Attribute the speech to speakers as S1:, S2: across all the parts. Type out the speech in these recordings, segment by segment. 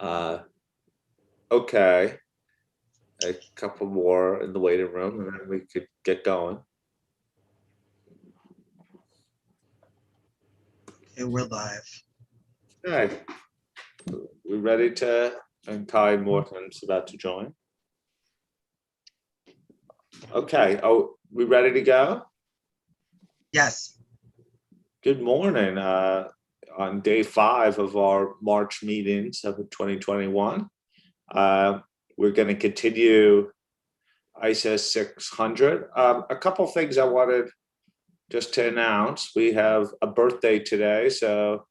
S1: Uh, okay, a couple more in the waiting room, and then we could get going.
S2: Okay, we're live.
S1: Okay, we ready to? And Kai Morton's about to join. Okay. Oh, we ready to go?
S2: Yes.
S1: Good morning. On day 5 of our March meetings of 2021, we're going to continue ISA 600. A couple things I wanted just to announce. We have a birthday today, so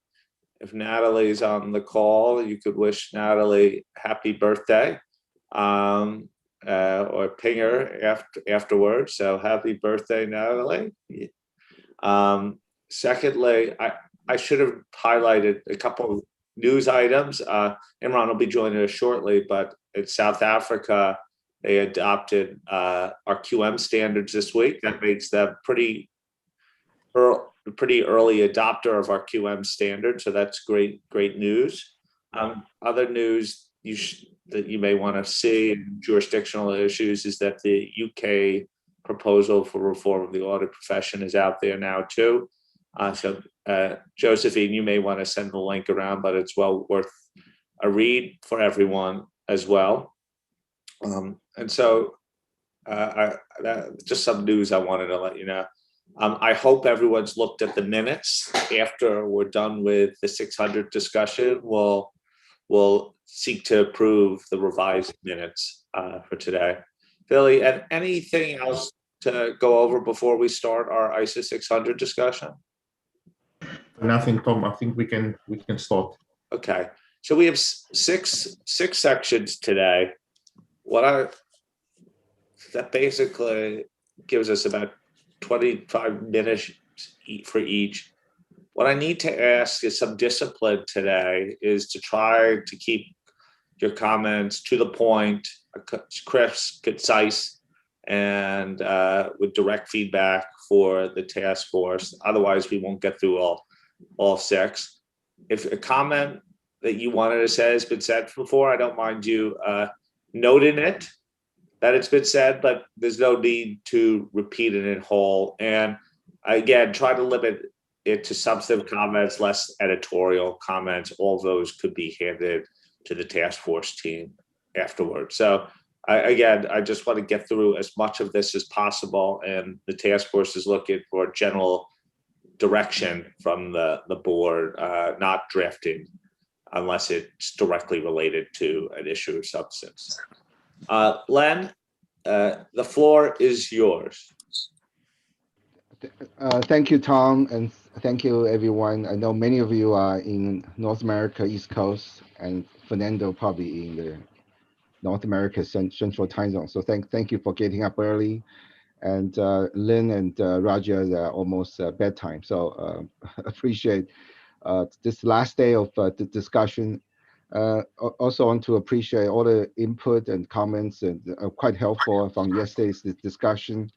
S1: if Natalie's on the call, you could wish Natalie happy birthday, or ping her afterwards. So happy birthday, Natalie. Secondly, I should have highlighted a couple of news items. Imran will be joining us shortly, but in South Africa, they adopted our QM standards this week. That makes them pretty early adopter of our QM standard, so that's great news. Other news that you may want to see in jurisdictional issues is that the UK proposal for reform of the audit profession is out there now too. So Josephine, you may want to send the link around, but it's well worth a read for everyone as well. And so just some news I wanted to let you know. I hope everyone's looked at the minutes after we're done with the 600 discussion. We'll seek to approve the revised minutes for today. Billy, and anything else to go over before we start our ISA 600 discussion?
S3: Nothing, Tom. I think we can start.
S1: Okay, so we have six sections today. That basically gives us about 25 minutes for each. What I need to ask is some discipline today, is to try to keep your comments to the point, crisp, concise, and with direct feedback for the task force. Otherwise, we won't get through all 6. If a comment that you wanted to say has been said before, I don't mind you noting it, that it's been said, but there's no need to repeat it in whole. And again, try to limit it to substantive comments, less editorial comments. All those could be handed to the task force team afterwards. So I just want to get through as much of this as possible, and the task force is looking for general direction from the board, not drafting unless it's directly related to an issue or substance. Len, the floor is yours.
S4: Thank you, Tom, and thank you, everyone. I know many of you are in North America, East Coast, and Fernando probably in the North America Central Time Zone. So thank you for getting up early. And Lynn and Roger, they're almost bedtime. So appreciate this last day of the discussion. Also want to appreciate all the input and comments, and quite helpful from yesterday's discussion.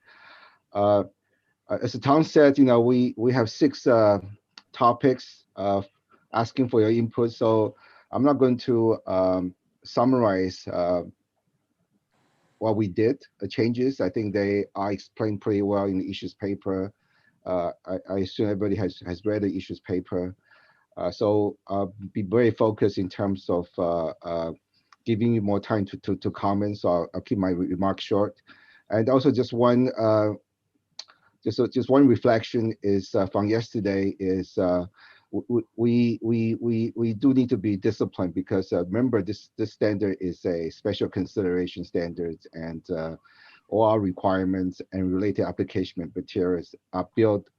S4: As Tom said, we have 6 topics asking for your input. So I'm not going to summarize what we did, the changes. I think they are explained pretty well in the issues paper. I assume everybody has read the issues paper. So be very focused in terms of giving you more time to comment. So I'll keep my remarks short. And also just one reflection is from yesterday is we do need to be disciplined, because remember this standard is a special consideration standard, and all our requirements and related application materials are built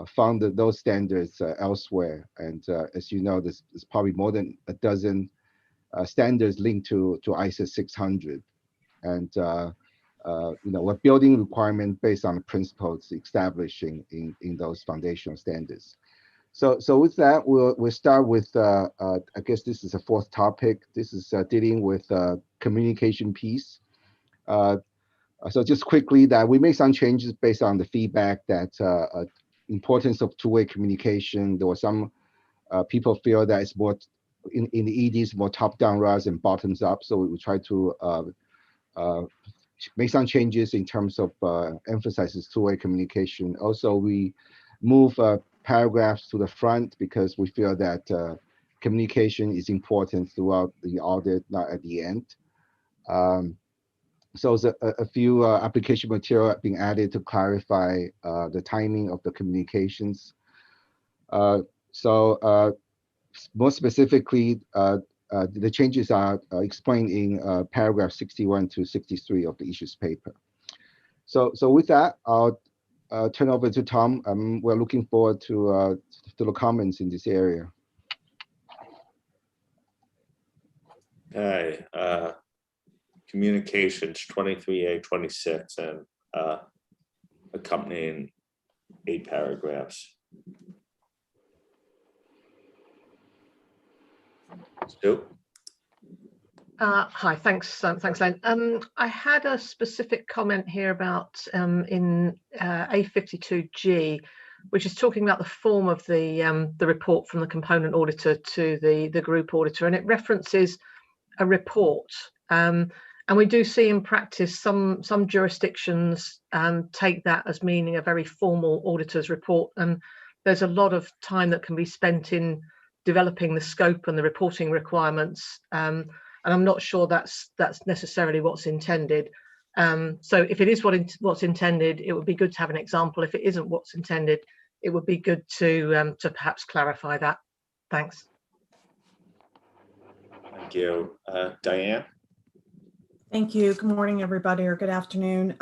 S4: found those standards elsewhere. And as you know, there's probably more than a dozen standards linked to ISA 600, and we're building requirements based on the principles establishing in those foundational standards. So with that, we'll start with I guess this is a 4th topic. This is dealing with communication piece. So just quickly, that we made some changes based on the feedback that importance of two-way communication. There were some people feel that it's more in the EDs more top-down rather than bottoms-up. So we try to make some changes in terms of emphasizes two-way communication. Also, we move paragraphs to the front because we feel that communication is important throughout the audit, not at the end. So there's a few application material being added to clarify the timing of the communications. More specifically, the changes are explained in paragraph 61 to 63 of the issues paper. So with that, I'll turn over to Tom. We're looking forward to the comments in this area.
S1: Okay, communications 23A 26 and accompanying 8 paragraphs. Stu?
S5: Hi, thanks, Len. I had a specific comment here about in A52G, which is talking about the form of the report from the component auditor to the group auditor, and it references a report. And we do see in practice some jurisdictions take that as meaning a very formal auditor's report, and there's a lot of time that can be spent in developing the scope and the reporting requirements. And I'm not sure that's necessarily what's intended. So if it is what's intended, it would be good to have an example. If it isn't what's intended, it would be good to perhaps clarify that. Thanks.
S1: Thank you. Diane?
S6: Thank you. Good morning, everybody, or good afternoon.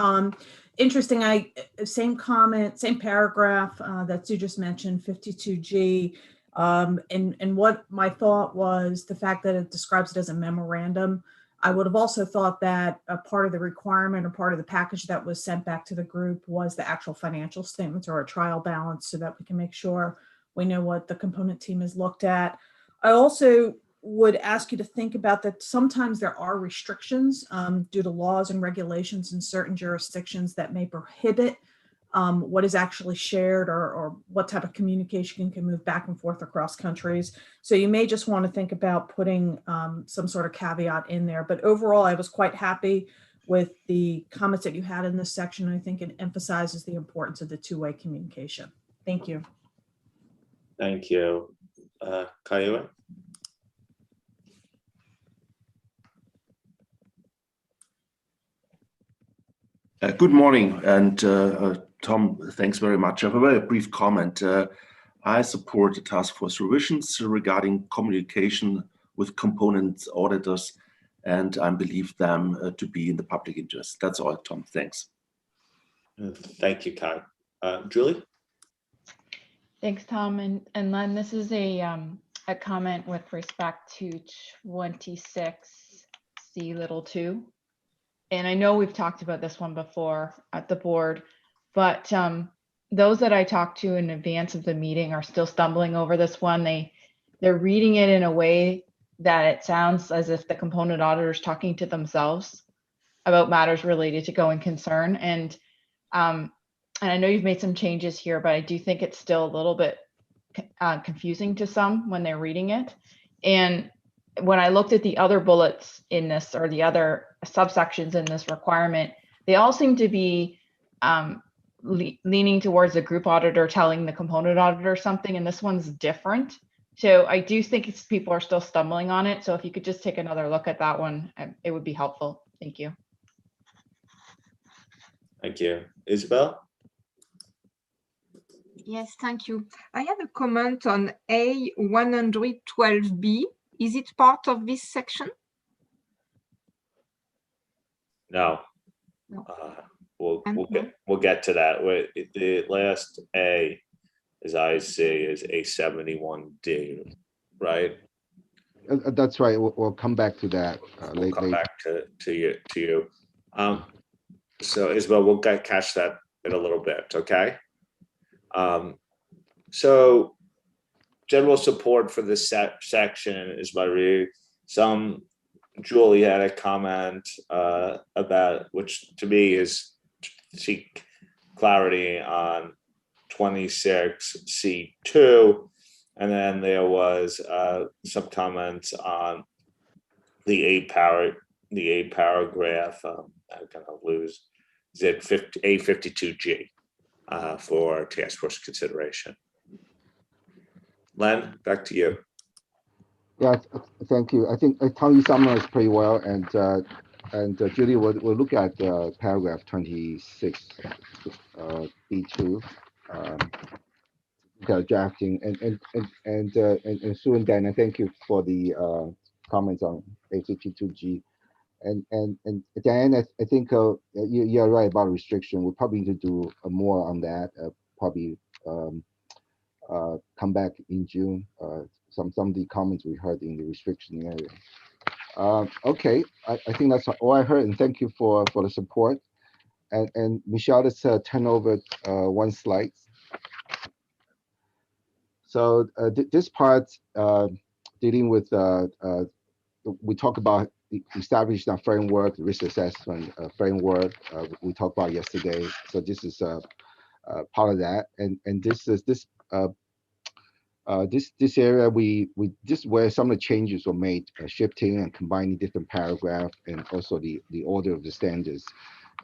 S6: Interesting, same comment, same paragraph that Sue just mentioned, 52G. And what my thought was the fact that it describes it as a memorandum. I would have also thought that a part of the requirement or part of the package that was sent back to the group was the actual financial statements or a trial balance so that we can make sure we know what the component team has looked at. I also would ask you to think about that sometimes there are restrictions due to laws and regulations in certain jurisdictions that may prohibit what is actually shared or what type of communication can move back and forth across countries. So you may just want to think about putting some sort of caveat in there. But overall, I was quite happy with the comments that you had in this section. I think it emphasizes the importance of the two-way communication. Thank you.
S1: Thank you. Kayue?
S7: Good morning, and Tom, thanks very much. I have a very brief comment. I support the task force revisions regarding communication with component auditors, and I believe them to be in the public interest. That's all, Tom. Thanks.
S1: Thank you, Kai. Julie?
S8: Thanks, Tom and Len. This is a comment with respect to 26C(2). And I know we've talked about this one before at the board, but those that I talked to in advance of the meeting are still stumbling over this one. They're reading it in a way that it sounds as if the component auditor is talking to themselves about matters related to going concern. And I know you've made some changes here, but I do think it's still a little bit confusing to some when they're reading it. And when I looked at the other bullets in this or the other subsections in this requirement, they all seem to be leaning towards the group auditor telling the component auditor something, and this one's different. So I do think people are still stumbling on it. So if you could just take another look at that one, it would be helpful. Thank you.
S1: Thank you. Isabel?
S9: Yes, thank you. I have a comment on A112B. Is it part of this section?
S1: No.
S9: No.
S1: We'll get to that. The last A, as I see, is A71D, right?
S4: That's right. We'll come back to that
S1: We'll come
S4: later.
S1: back to you. So Isabel, we'll catch that in a little bit, okay? So general support for this section is my read. Julie had a comment about, which to me is seek clarity on 26C2 And then there was some comments on the A paragraph. I'm gonna lose. Is it A52G for task force consideration? Len, back to you.
S4: Yeah, thank you. I think Tom, you summarized pretty well, and Julie will look at paragraph 26, B2, drafting, and Sue and Dana, thank you for the comments on A52G. And Diane, I think you're right about restriction. We'll probably need to do more on that. Probably come back in June. Some of the comments we heard in the restriction area. Okay, I think that's all I heard, and thank you for the support. And Michelle, let's turn over one slide. So this part dealing with we talk about establishing a framework, risk assessment framework. We talked about yesterday. So this is part of that, and this is this area this where some of the changes were made, shifting and combining different paragraphs, and also the order of the standards,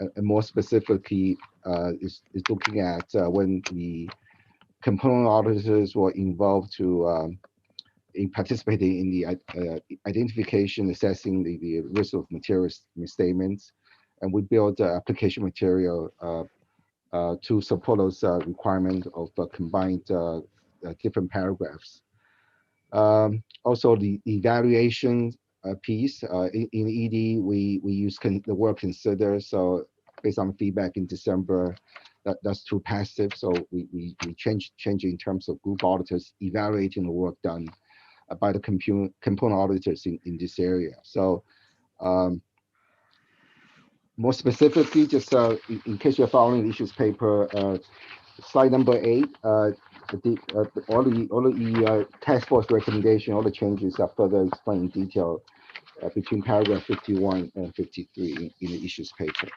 S4: and more specifically is looking at when the component auditors were involved in participating in the identification, assessing the risk of material misstatements, and we built application material to support those requirements of combined different paragraphs. Also, the evaluation piece in ED, we use the word consider. So based on feedback in December, that's too passive. So we change in terms of group auditors evaluating the work done by the component auditors in this area. So more specifically, just in case you're following the issues paper, slide number 8, all the task force recommendation, all the changes are further explained in detail between paragraph 51 and 53 in the issues paper.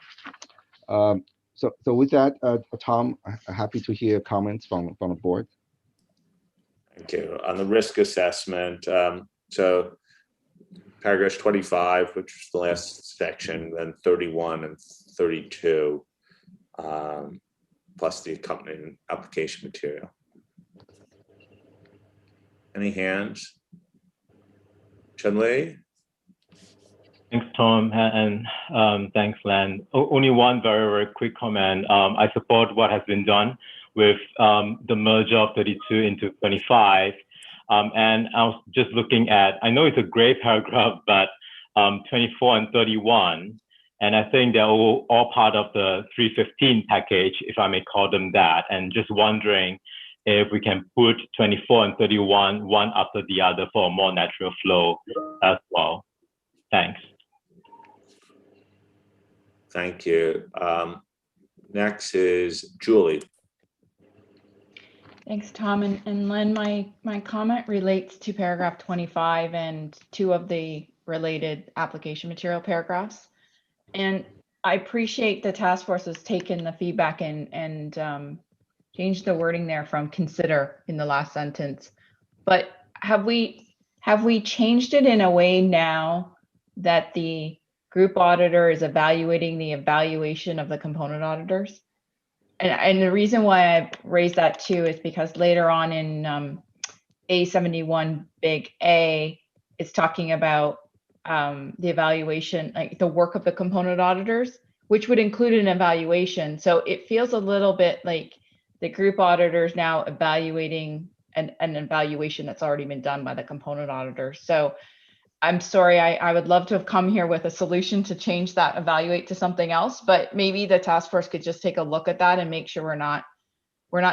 S4: So with that, Tom, happy to hear comments from the board.
S1: Thank you. On the risk assessment, so paragraphs 25, which was the last section, then 31 and 32, plus the accompanying application material. Any hands? Chun-Li?
S10: Thanks, Tom, and thanks, Len. Only one very, very quick comment. I support what has been done with the merger of 32 into 25. And I was just looking at, I know it's a gray paragraph, but 24 and 31, and I think they're all part of the 315 package, if I may call them that, and just wondering if we can put 24 and 31, one after the other for a more natural flow as well. Thanks.
S1: Thank you. Next is Julie.
S8: Thanks, Tom. And Len, my comment relates to paragraph 25 and 2 of the related application material paragraphs. And I appreciate the task force has taken the feedback and changed the wording there from consider in the last sentence. But have we changed it in a way now that the group auditor is evaluating the evaluation of the component auditors? And the reason why I raised that too is because later on in A71 big A, it's talking about the evaluation, like the work of the component auditors, which would include an evaluation. So it feels a little bit like the group auditors now evaluating an evaluation that's already been done by the component auditors. So I'm sorry, I would love to have come here with a solution to change that evaluate to something else, but maybe the task force could just take a look at that and make sure we're not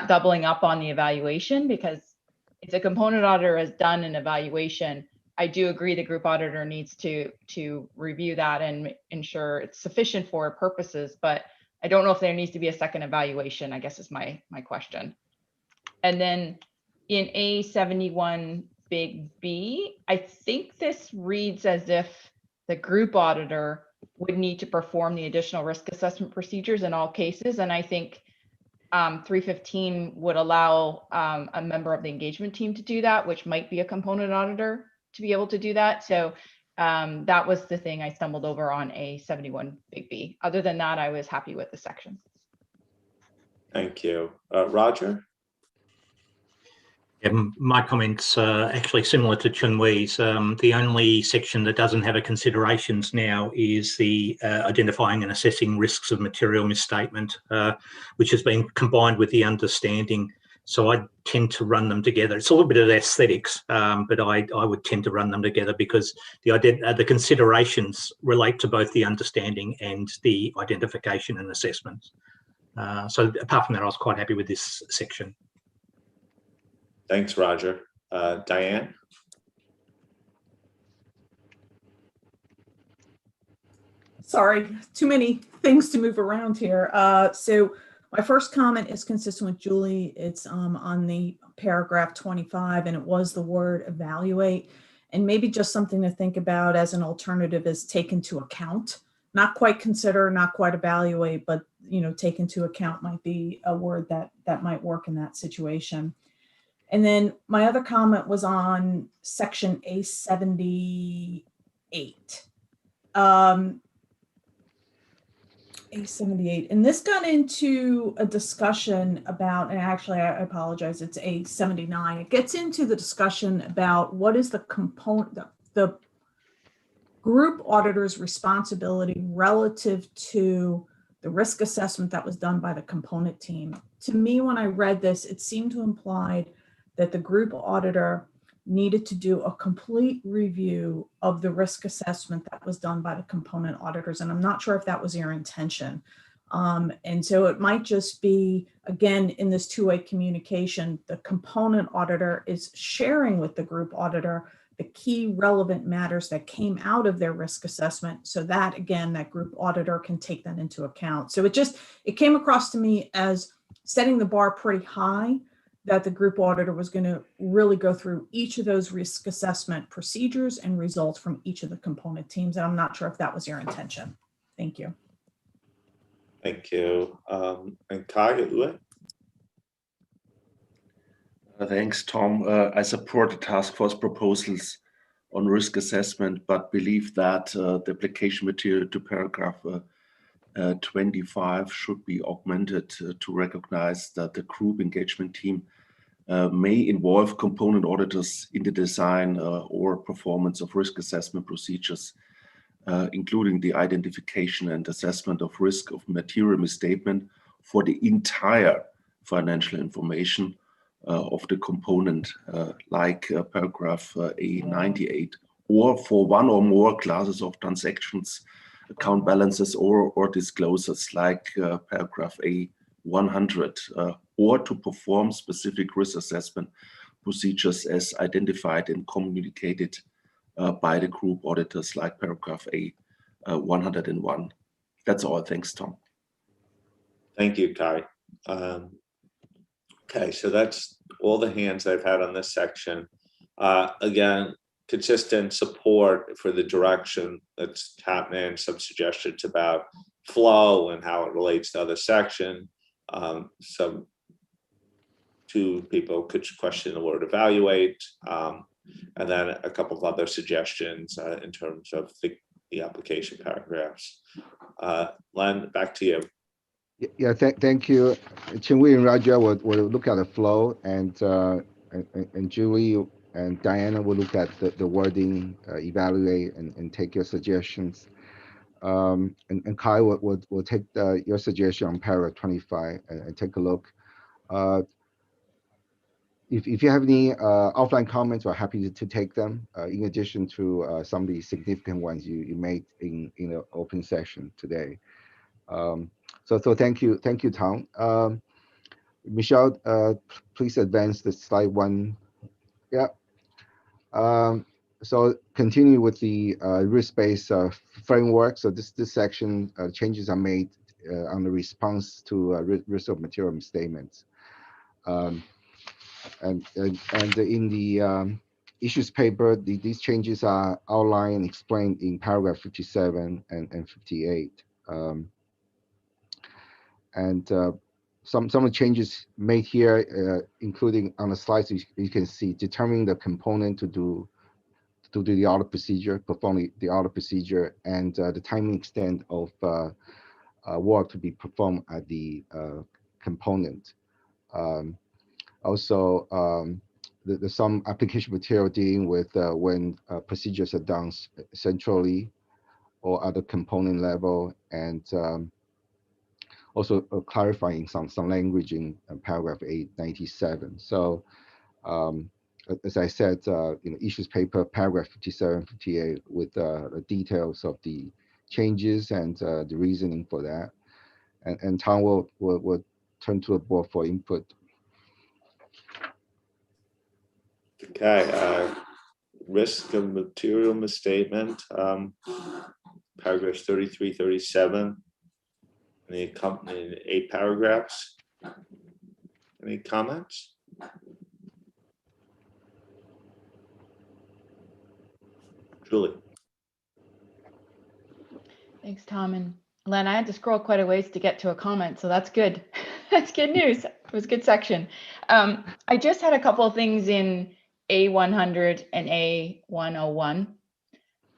S8: doubling up on the evaluation, because if the component auditor has done an evaluation, I do agree the group auditor needs to review that and ensure it's sufficient for purposes, but I don't know if there needs to be a second evaluation, I guess is my question. And then in A71 big B, I think this reads as if the group auditor would need to perform the additional risk assessment procedures in all cases. And I think 315 would allow a member of the engagement team to do that, which might be a component auditor to be able to do that. So that was the thing I stumbled over on A71 big B. Other than that, I was happy with the section.
S1: Thank you. Roger?
S11: My comments are actually similar to Chun Wei's. The only section that doesn't have a considerations now is the identifying and assessing risks of material misstatement, which has been combined with the understanding. So I tend to run them together. It's a little bit of aesthetics, but I would tend to run them together because the considerations relate to both the understanding and the identification and assessment. So apart from that, I was quite happy with this section.
S1: Thanks, Roger. Diane?
S6: Sorry, too many things to move around here. So my first comment is consistent with Julie. It's on the paragraph 25, and it was the word evaluate. And maybe just something to think about as an alternative is take into account. Not quite consider, not quite evaluate, but take into account might be a word that might work in that situation. And then my other comment was on section A78. A78, and this got into a discussion about, and actually I apologize, it's A79. It gets into the discussion about what is the component, the group auditor's responsibility relative to the risk assessment that was done by the component team. To me, when I read this, it seemed to imply that the group auditor needed to do a complete review of the risk assessment that was done by the component auditors. And I'm not sure if that was your intention. And so it might just be, again, in this two-way communication, the component auditor is sharing with the group auditor the key relevant matters that came out of their risk assessment. So that, again, that group auditor can take that into account. So it came across to me as setting the bar pretty high, that the group auditor was going to really go through each of those risk assessment procedures and results from each of the component teams. And I'm not sure if that was your intention. Thank you.
S1: Thank you. And Kai?
S7: Thanks, Tom. I support the task force proposals on risk assessment, but believe that the application material to paragraph 25 should be augmented to recognize that the group engagement team may involve component auditors in the design or performance of risk assessment procedures, including the identification and assessment of risk of material misstatement for the entire financial information of the component, like paragraph A98, or for one or more classes of transactions, account balances, or disclosures, like paragraph A100, or to perform specific risk assessment procedures as identified and communicated by the group auditors, like paragraph A101. That's all. Thanks, Tom.
S1: Thank you, Kai. Okay, so that's all the hands I've had on this section. Again, consistent support for the direction that's happening, some suggestions about flow and how it relates to other section. Some two people could question the word evaluate, and then a couple of other suggestions in terms of the application paragraphs. Len, back to you.
S4: Yeah, thank you. Chin-Wei and Raja will look at the flow, and Julie and Diana will look at the wording, evaluate, and take your suggestions. And Kai will take your suggestion on paragraph 25 and take a look. If you have any offline comments, we're happy to take them, in addition to some of the significant ones you made in the open session today. So thank you, Tom. Michelle, please advance the slide one. Yeah. So continue with the risk-based framework. So this section, changes are made on the response to risk of material misstatements. And in the issues paper, these changes are outlined and explained in paragraph 57 and 58. And some of the changes made here, including on the slides, you can see determining the component to do the audit procedure, perform the audit procedure, and the timing extent of work to be performed at the component. Also, there's some application material dealing with when procedures are done centrally or at the component level, and also clarifying some language in paragraph 897. So as I said, issues paper paragraph 57, 58 with the details of the changes and the reasoning for that. And Tom will turn to the board for input.
S1: Okay, risk of material misstatement, paragraphs 33, 37, and the accompanying 8 paragraphs. Any comments? Julie.
S8: Thanks, Tom. And Len, I had to scroll quite a ways to get to a comment, so that's good. That's good news. It was a good section. I just had a couple of things in A100 and A101.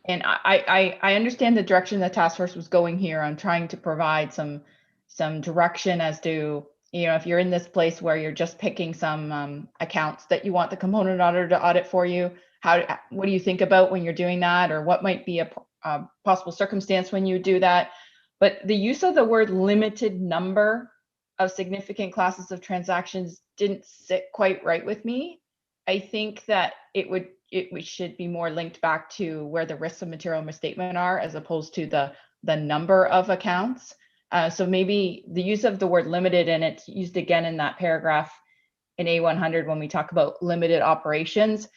S8: And I understand the direction the task force was going here on trying to provide some direction as to, if you're in this place where you're just picking some accounts that you want the component auditor to audit for you, what do you think about when you're doing that, or what might be a possible circumstance when you do that? But the use of the word limited number of significant classes of transactions didn't sit quite right with me. I think that we should be more linked back to where the risks of material misstatement are, as opposed to the number of accounts. So maybe the use of the word limited, and it's used again in that paragraph in A100 when we talk about limited operations.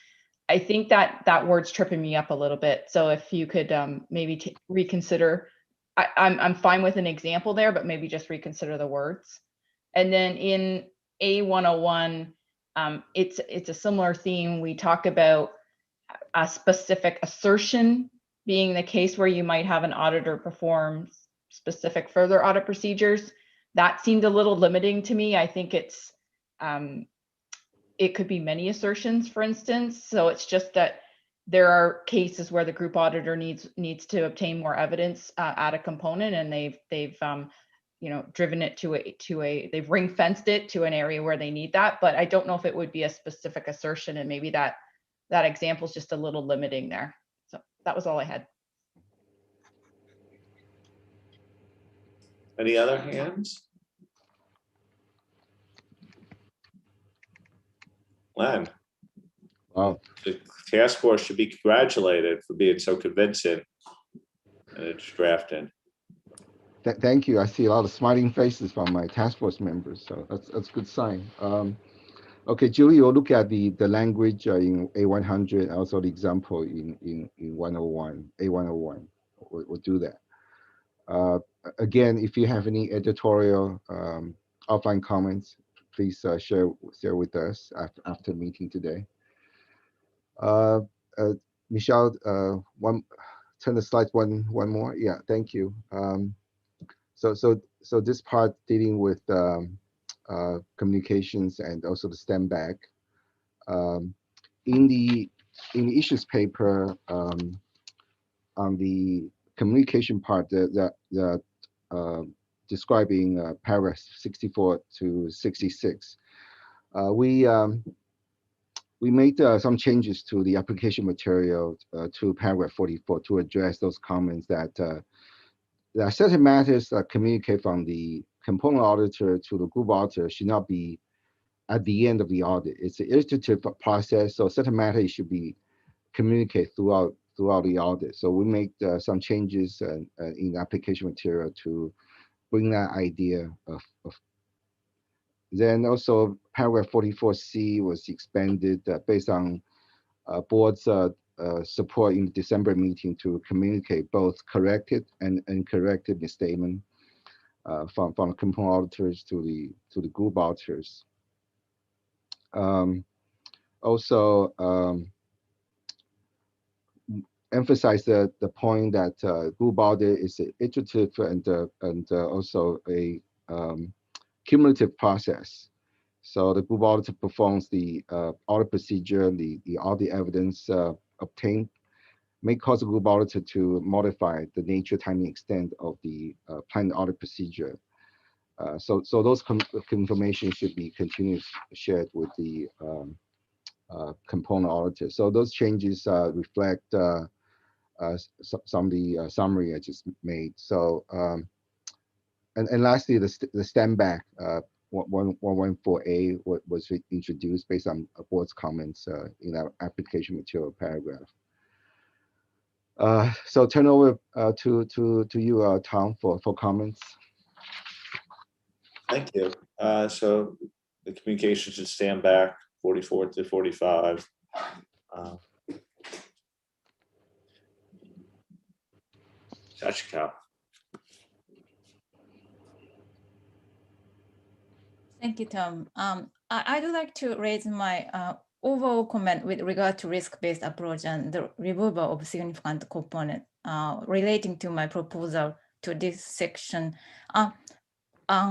S8: I think that word's tripping me up a little bit. So if you could maybe reconsider, I'm fine with an example there, but maybe just reconsider the words. And then in A101, it's a similar theme. We talk about a specific assertion being the case where you might have an auditor perform specific further audit procedures. That seemed a little limiting to me. I think it could be many assertions, for instance. So it's just that there are cases where the group auditor needs to obtain more evidence at a component, and they've driven it they've ring fenced it to an area where they need that. But I don't know if it would be a specific assertion, and maybe that example is just a little limiting there. So that was all I had.
S1: Any other hands? Len.
S4: Wow.
S1: The task force should be congratulated for being so convincing and it's drafted.
S4: Thank you. I see a lot of smiling faces from my task force members, so that's a good sign. Okay, Julie, you'll look at the language in A100, also the example in 101, A101. We'll do that. Again, if you have any editorial offline comments, please share with us after the meeting today. Michelle, turn the slide one more. Yeah, thank you. So this part dealing with communications and also the stand back. In the issues paper, on the communication part, the describing paragraph 64 to 66, we made some changes to the application material to paragraph 44 to address those comments that there are certain matters that communicate from the component auditor to the group auditor should not be at the end of the audit. It's an iterative process, so certain matters should be communicated throughout the audit. So we make some changes in application material to bring that idea of. Then also paragraph 44C was expanded based on board's support in the December meeting to communicate both corrected and uncorrected misstatement from component auditors to the group auditors. Also emphasize the point that group audit is iterative and also a cumulative process. So the group auditor performs the audit procedure, all the evidence obtained may cause the group auditor to modify the nature, timing, extent of the planned audit procedure. So those information should be continuously shared with the component auditor. So those changes reflect some of the summary I just made. So and lastly, the stand back 114A was introduced based on board's comments in our application material paragraph. So turn over to you, Tom, for comments.
S1: Thank you. So the communication should stand back 44 to 45. Sachiko.
S12: Thank you, Tom. I'd like to raise my overall comment with regard to risk-based approach and the removal of significant component relating to my proposal to this section.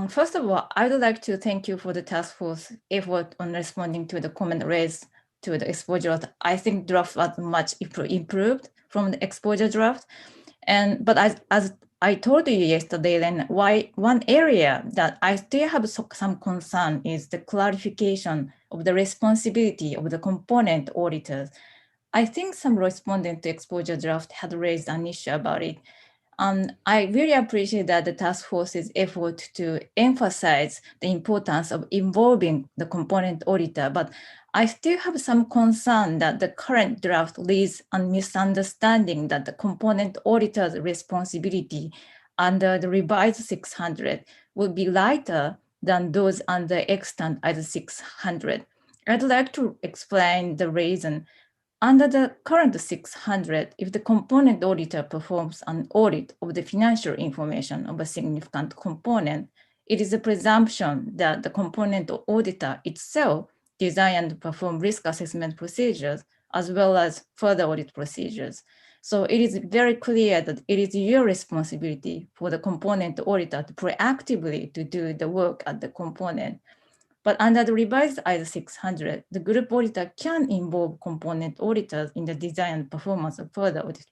S12: First of all, I would like to thank you for the task force effort on responding to the comment raised to the exposure. I think draft was much improved from the exposure draft. But as I told you yesterday, then one area that I still have some concern is the clarification of the responsibility of the component auditors. I think some respondents to exposure draft had raised an issue about it. I really appreciate that the task force's effort to emphasize the importance of involving the component auditor, but I still have some concern that the current draft leaves a misunderstanding that the component auditor's responsibility under the revised 600 will be lighter than those under extant as 600. I'd like to explain the reason. Under the current 600, if the component auditor performs an audit of the financial information of a significant component, it is a presumption that the component auditor itself design and perform risk assessment procedures as well as further audit procedures. So it is very clear that it is your responsibility for the component auditor to proactively to do the work at the component. But under the revised ISO 600, the group auditor can involve component auditors in the design and performance of further audit,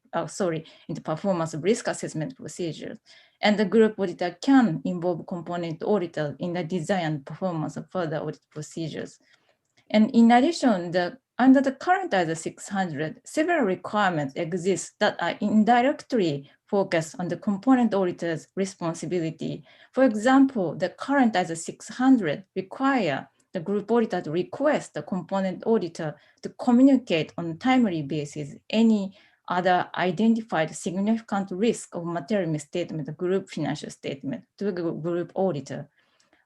S12: in the performance of risk assessment procedures. And the group auditor can involve component auditors in the design and performance of further audit procedures. And in addition, under the current ISO 600, several requirements exist that are indirectly focused on the component auditor's responsibility. For example, the current ISO 600 require the group auditor to request the component auditor to communicate on a timely basis any other identified significant risk of material misstatement, the group financial statement, to the group auditor.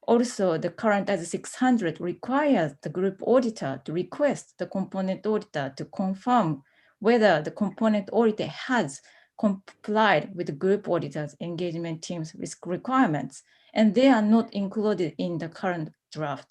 S12: Also, the current ISO 600 requires the group auditor to request the component auditor to confirm whether the component auditor has complied with the group auditor's engagement team's risk requirements, and they are not included in the current draft.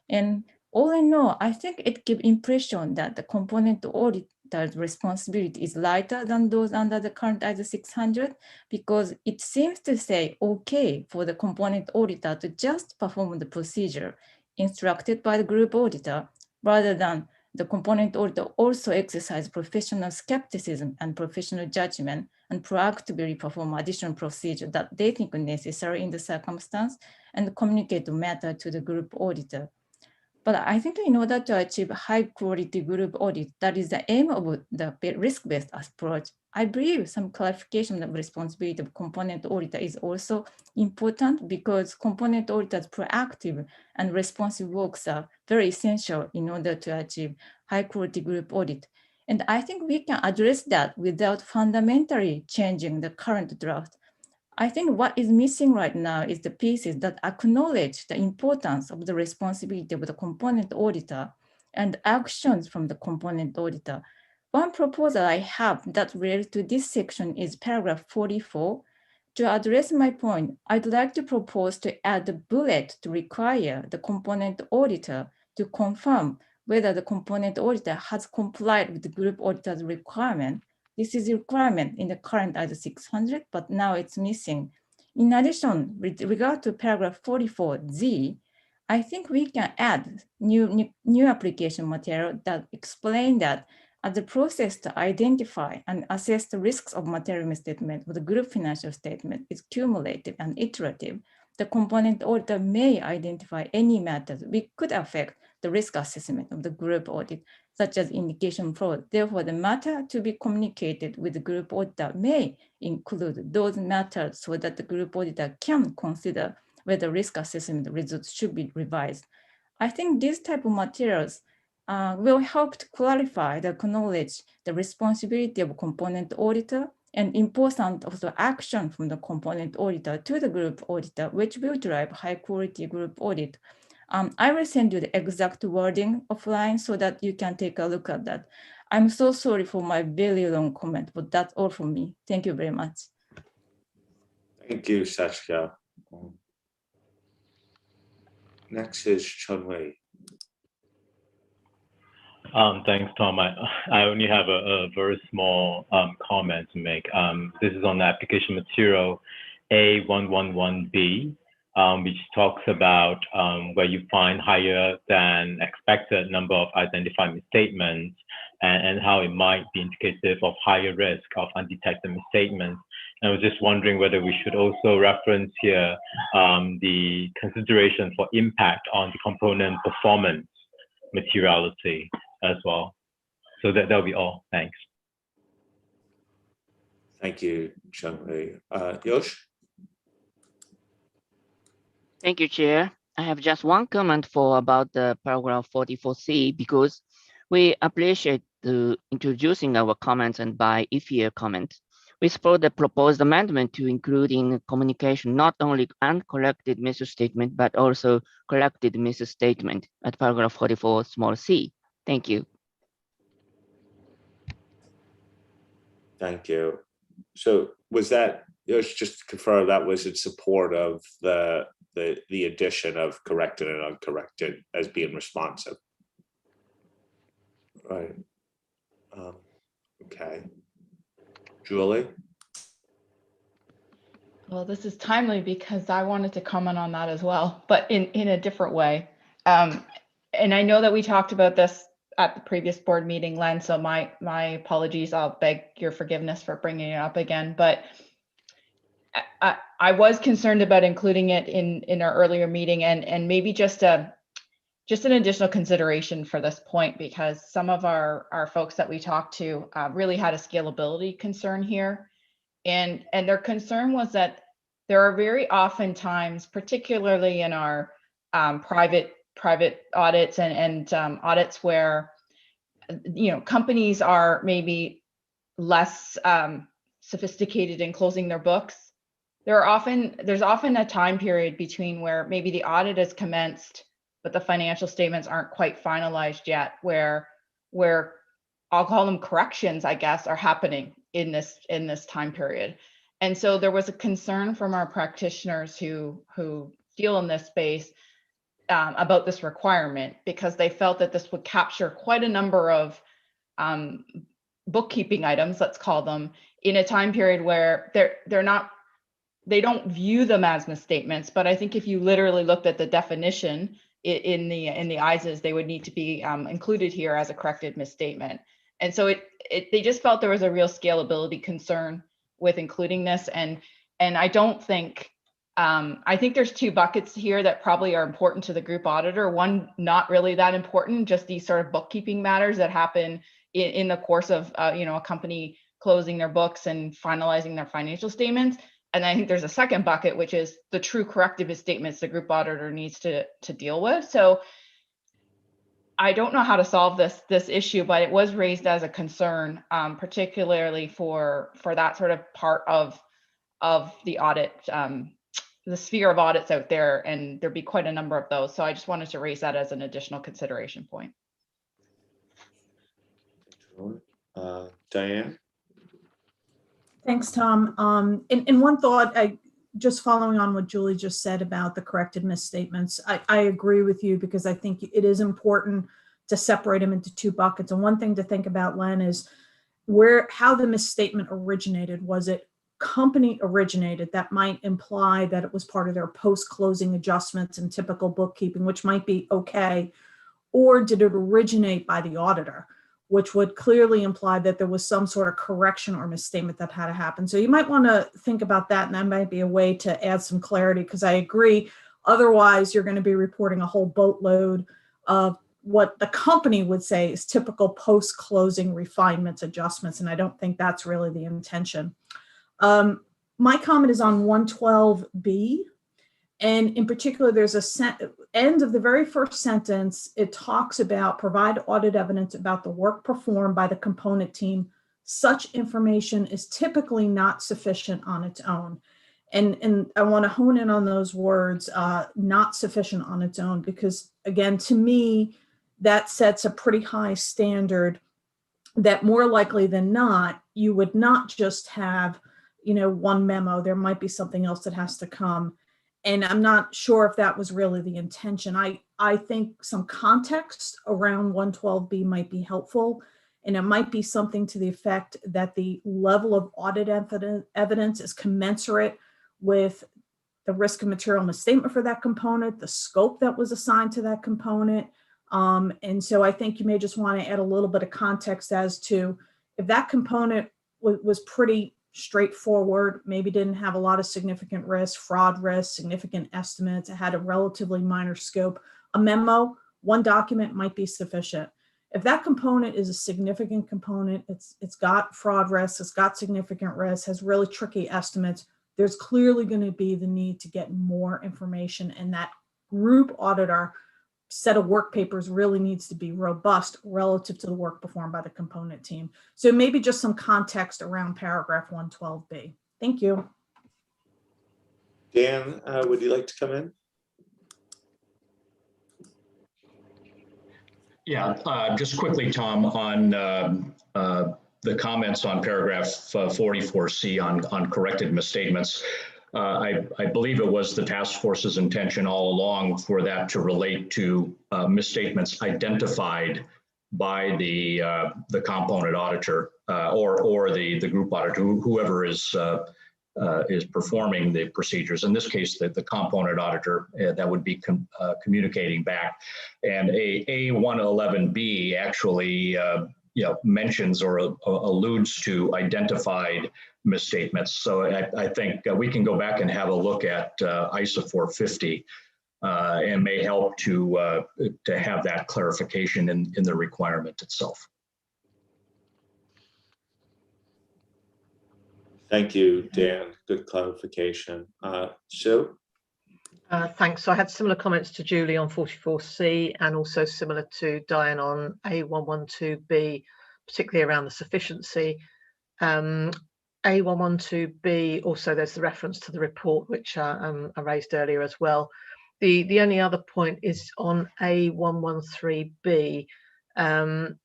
S12: And all in all, I think it gives impression that the component auditor's responsibility is lighter than those under the current ISO 600 because it seems to say okay for the component auditor to just perform the procedure instructed by the group auditor rather than the component auditor also exercise professional skepticism and professional judgment and proactively perform additional procedure that they think are necessary in the circumstance and communicate the matter to the group auditor. But I think in order to achieve high quality group audit, that is the aim of the risk-based approach. I believe some clarification of responsibility of component auditor is also important because component auditors' proactive and responsive works are very essential in order to achieve high quality group audit. And I think we can address that without fundamentally changing the current draft. I think what is missing right now is the pieces that acknowledge the importance of the responsibility of the component auditor and actions from the component auditor. One proposal I have that relates to this section is paragraph 44. To address my point, I'd like to propose to add a bullet to require the component auditor to confirm whether the component auditor has complied with the group auditor's requirement. This is a requirement in the current ISO 600, but now it's missing. In addition, with regard to paragraph 44Z, I think we can add new application material that explain that as a process to identify and assess the risks of material misstatement with the group financial statement is cumulative and iterative, the component auditor may identify any matters which could affect the risk assessment of the group audit, such as indication fraud. Therefore, the matter to be communicated with the group auditor may include those matters so that the group auditor can consider whether risk assessment results should be revised. I think these type of materials will help to clarify the acknowledge the responsibility of component auditor and important also action from the component auditor to the group auditor, which will drive high quality group audit. I will send you the exact wording offline so that you can take a look at that. I'm so sorry for my very long comment, but that's all from me. Thank you very much.
S1: Thank you, Saskia. Next is Chun-Wei.
S10: Thanks, Tom. I only have a very small comment to make. This is on the application material A111B, which talks about where you find higher than expected number of identified misstatements and how it might be indicative of higher risk of undetected misstatements. And I was just wondering whether we should also reference here the consideration for impact on the component performance materiality as well. So that'll be all. Thanks.
S1: Thank you, Chun-Wei. Yosh?
S13: Thank you, Chair. I have just one comment about the paragraph 44C because we appreciate the introducing our comments and by if-year comment. We support the proposed amendment to including communication not only uncorrected misstatement but also corrected misstatement at paragraph 44 small c. Thank you.
S1: Thank you. So was that, just to confirm, that was in support of the addition of corrected and uncorrected as being responsive? Right. Okay. Julie?
S8: Well, this is timely because I wanted to comment on that as well, but in a different way. And I know that we talked about this at the previous board meeting, Len, so my apologies. I'll beg your forgiveness for bringing it up again, but I was concerned about including it in our earlier meeting and maybe just an additional consideration for this point, because some of our folks that we talked to really had a scalability concern here. And their concern was that there are very often times, particularly in our private audits and audits where, companies are maybe less sophisticated in closing their books. There's often a time period between where maybe the audit is commenced, but the financial statements aren't quite finalized yet, where I'll call them corrections, I guess, are happening in this time period. And so there was a concern from our practitioners who deal in this space about this requirement, because they felt that this would capture quite a number of bookkeeping items, let's call them, in a time period where they don't view them as misstatements. But I think if you literally looked at the definition in the IAASB, they would need to be included here as a corrected misstatement. And so they just felt there was a real scalability concern with including this. And I don't think, I think there's two buckets here that probably are important to the group auditor. One, not really that important, just these sort of bookkeeping matters that happen in the course of a company closing their books and finalizing their financial statements. And I think there's a second bucket, which is the true corrective misstatements the group auditor needs to deal with. So I don't know how to solve this issue, but it was raised as a concern, particularly for that sort of part of the audit, the sphere of audits out there, and there'd be quite a number of those. So I just wanted to raise that as an additional consideration point.
S1: Diane?
S6: Thanks, Tom. And one thought, just following on what Julie just said about the corrected misstatements, I agree with you, because I think it is important to separate them into two buckets. And one thing to think about, Len, is how the misstatement originated. Was it company originated, that might imply that it was part of their post-closing adjustments and typical bookkeeping, which might be okay. Or did it originate by the auditor, which would clearly imply that there was some sort of correction or misstatement that had to happen. So you might want to think about that, and that might be a way to add some clarity, because I agree, otherwise you're going to be reporting a whole boatload of what the company would say is typical post-closing refinements, adjustments, and I don't think that's really the intention. My comment is on 112B, and in particular, there's a end of the very first sentence. It talks about provide audit evidence about the work performed by the component team. Such information is typically not sufficient on its own. And I want to hone in on those words, not sufficient on its own, because again, to me, that sets a pretty high standard that more likely than not, you would not just have, one memo. There might be something else that has to come. And I'm not sure if that was really the intention. I think some context around 112B might be helpful. And it might be something to the effect that the level of audit evidence is commensurate with the risk of material misstatement for that component, the scope that was assigned to that component. And so I think you may just want to add a little bit of context as to if that component was pretty straightforward, maybe didn't have a lot of significant risk, fraud risk, significant estimates, it had a relatively minor scope, a memo, one document might be sufficient. If that component is a significant component, it's got fraud risk, it's got significant risk, has really tricky estimates, there's clearly going to be the need to get more information, and that group auditor set of work papers really needs to be robust relative to the work performed by the component team. So maybe just some context around paragraph 112B. Thank you.
S1: Dan, would you like to come in?
S14: Yeah, just quickly, Tom, on the comments on paragraph 44C on corrected misstatements. I believe it was the task force's intention all along for that to relate to misstatements identified by the component auditor or the group auditor, whoever is performing the procedures. In this case, the component auditor that would be communicating back. And A111B actually mentions or alludes to identified misstatements. So I think we can go back and have a look at ISA 450 and may help to have that clarification in the requirement itself.
S1: Thank you, Dan. Good clarification. Sue?
S5: Thanks. So I had similar comments to Julie on 44C and also similar to Diane on A112B, particularly around the sufficiency. A112B, also there's the reference to the report, which I raised earlier as well. The only other point is on A113B, and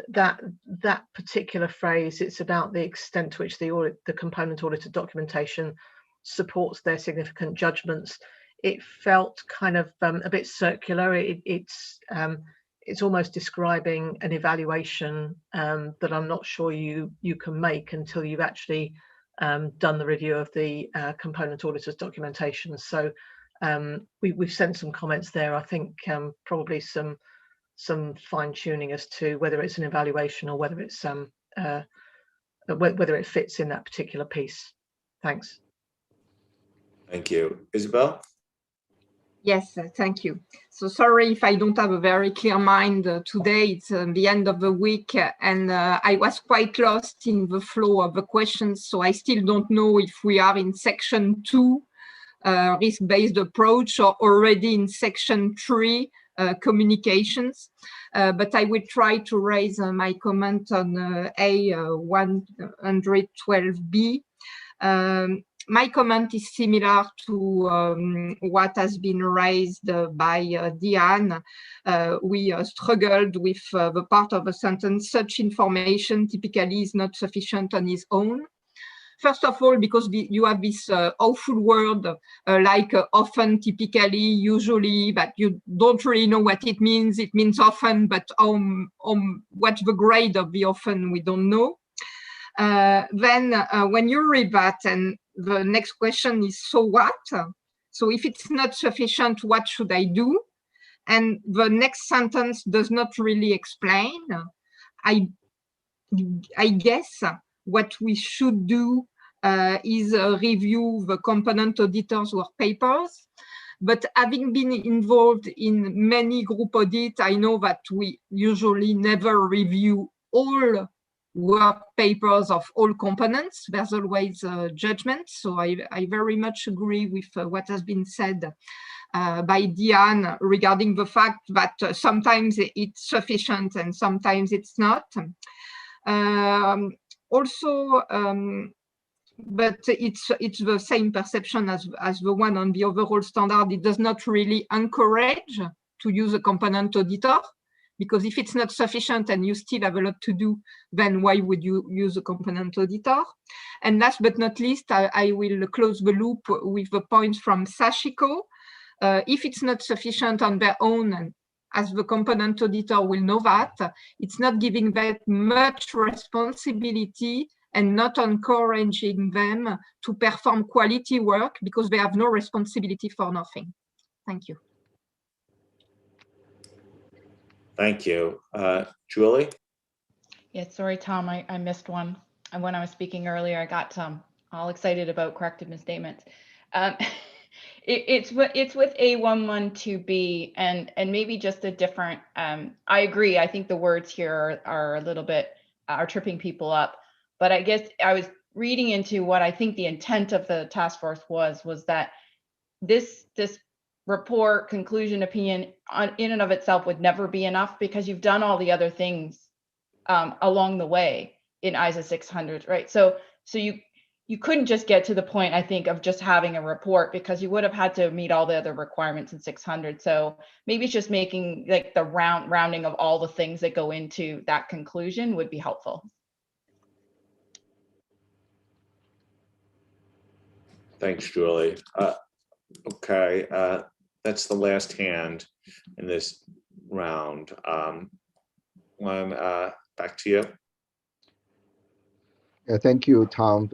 S5: that particular phrase, it's about the extent to which the component auditor documentation supports their significant judgments. It felt kind of a bit circular. It's almost describing an evaluation that I'm not sure you can make until you've actually done the review of the component auditor's documentation. So we've sent some comments there. I think probably some fine tuning as to whether it's an evaluation or whether it's whether it fits in that particular piece. Thanks.
S1: Thank you. Isabel?
S9: Yes, thank you. So sorry if I don't have a very clear mind today. It's the end of the week and I was quite lost in the flow of the questions. So I still don't know if we are in section 2, risk-based approach, or already in section 3, communications. But I will try to raise my comment on A112B. My comment is similar to what has been raised by Diane. We struggled with the part of the sentence, such information typically is not sufficient on its own. First of all, because you have this awful word like often, typically, usually, but you don't really know what it means. It means often, but what's the grade of the often, we don't know. then when you read that, and the next question is, so what? So if it's not sufficient, what should I do? And the next sentence does not really explain. I guess what we should do is review the component auditors' work papers. But having been involved in many group audits, I know that we usually never review all work papers of all components. There's always judgment. So I very much agree with what has been said by Diane regarding the fact that sometimes it's sufficient and sometimes it's not. But it's the same perception as the one on the overall standard. It does not really encourage to use a component auditor, because if it's not sufficient and you still have a lot to do, then why would you use a component auditor? And last but not least, I will close the loop with the points from Sachiko. If it's not sufficient on their own, and as the component auditor will know that, it's not giving that much responsibility and not encouraging them to perform quality work because they have no responsibility for nothing. Thank you.
S1: Thank you. Julie?
S8: Yeah, sorry, Tom, I missed one. And when I was speaking earlier, I got all excited about corrected misstatements. It's with A112B and maybe just a different, I agree. I think the words here are a little bit, are tripping people up. But I guess I was reading into what I think the intent of the task force was that this report, conclusion, opinion in and of itself would never be enough because you've done all the other things along the way in ISO 600, right? So you couldn't just get to the point, I think, of just having a report because you would have had to meet all the other requirements in 600. So maybe it's just making like the rounding of all the things that go into that conclusion would be helpful.
S1: Thanks, Julie. Okay, that's the last hand in this round. Len, back to you.
S4: Yeah, thank you, Tom.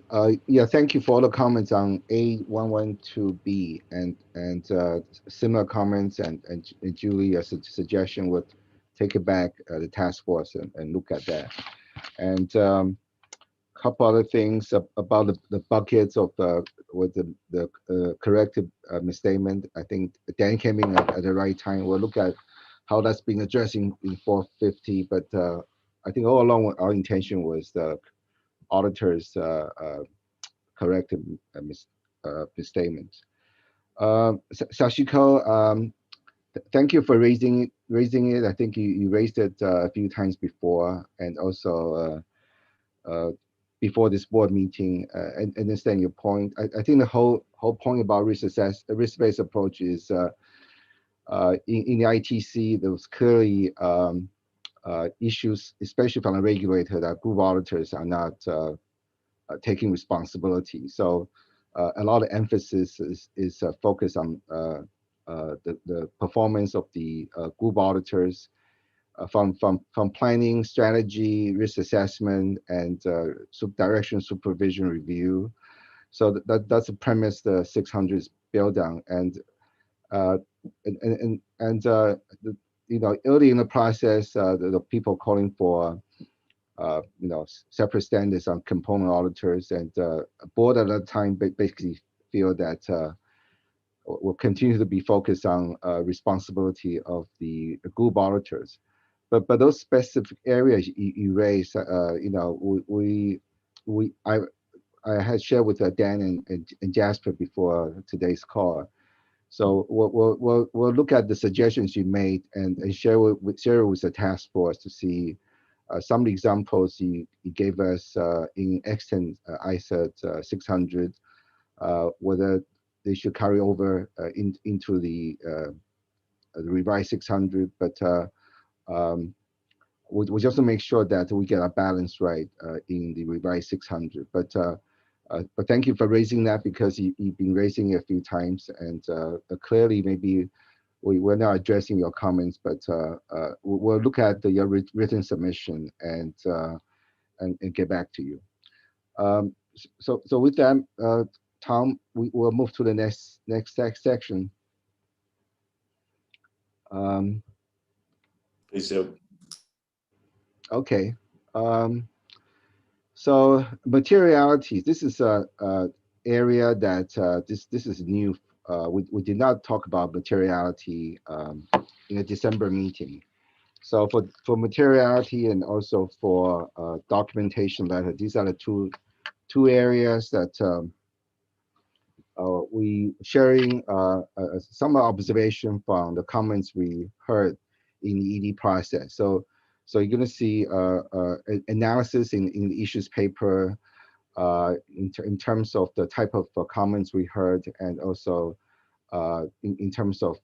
S4: Yeah, thank you for all the comments on A112B and similar comments and Julie's suggestion would take it back the task force and look at that. And couple other things about the buckets of with the corrected misstatement. I think Dan came in at the right time. We'll look at how that's being addressed in 450. But I think all along our intention was the auditors corrected misstatements. Sachiko, thank you for raising it. I think you raised it a few times before, and also before this board meeting. And understand your point. I think the whole point about risk-based approach is in the ITC there was clearly issues, especially from the regulator, that group auditors are not taking responsibility. So a lot of emphasis is focused on the performance of the group auditors from planning, strategy, risk assessment, and direction supervision review. So that's the premise the 600 is built on. And you know, early in the process, the people calling for you know, separate standards on component auditors, and board at that time basically feel that will continue to be focused on responsibility of the group auditors. But those specific areas you raised, you know, I had shared with Dan and Jasper before today's call. So we'll look at the suggestions you made and share it with the task force to see some of the examples you gave us in extant ISO 600, whether they should carry over into the revised 600. But we just to make sure that we get our balance right in the revised 600. But thank you for raising that, because you've been raising it a few times, and clearly maybe we're not addressing your comments, but we'll look at your written submission and get back to you. So with that, Tom, we will move to the next section.
S1: Please do.
S4: Okay. So materiality. This is a area that this is new. We did not talk about materiality in a December meeting. So for materiality and also for documentation letter, these are the two areas that we sharing some observation from the comments we heard in the ED process. So you're going to see analysis in the issues paper in terms of the type of comments we heard, and also in terms of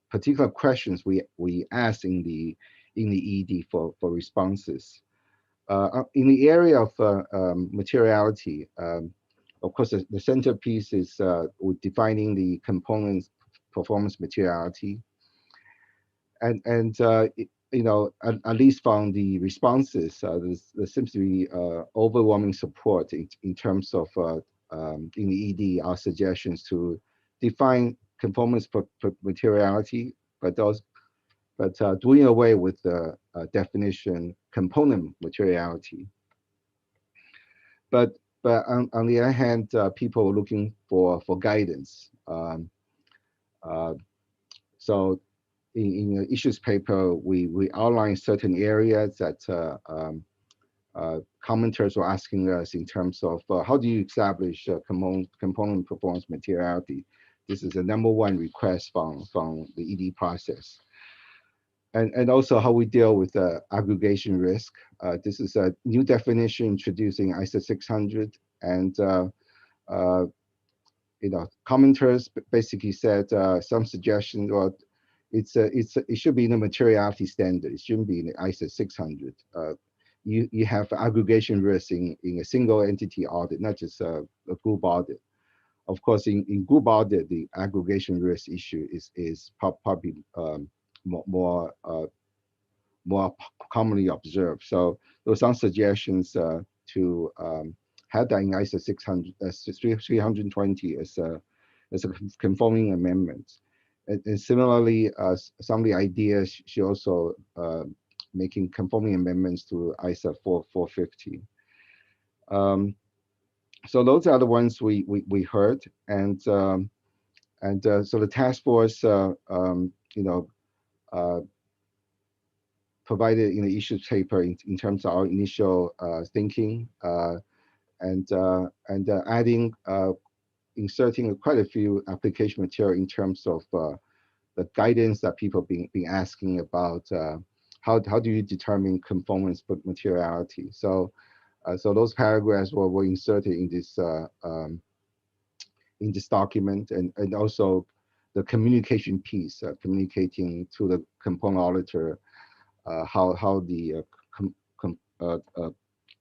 S4: particular questions we asked in the ED for responses. In the area of materiality, of course, the centerpiece is with defining the components performance materiality, and you know, at least from the responses, there seems to be overwhelming support in terms of in the ED our suggestions to define components materiality, but doing away with the definition component materiality. But on the other hand, people are looking for guidance. So in the issues paper, we outline certain areas that commenters were asking us in terms of how do you establish component performance materiality. This is the #1 request from the ED process. And also how we deal with aggregation risk. This is a new definition introducing ISO 600, and you know, commenters basically said some suggestions, or it should be in the materiality standard. It shouldn't be in the ISO 600. You have aggregation risk in a single entity audit, not just a group audit. Of course, in group audit, the aggregation risk issue is probably more commonly observed. So there were some suggestions to have that in ISO 600, 320 as a conforming amendment. And similarly, some of the ideas she also making conforming amendments to ISO 450. So those are the ones we heard, and so the task force, you know, provided in the issues paper in terms of our initial thinking, and adding, inserting quite a few application material in terms of the guidance that people been asking about. How do you determine components materiality? So those paragraphs were inserted in this document, and also the communication piece, communicating to the component auditor how the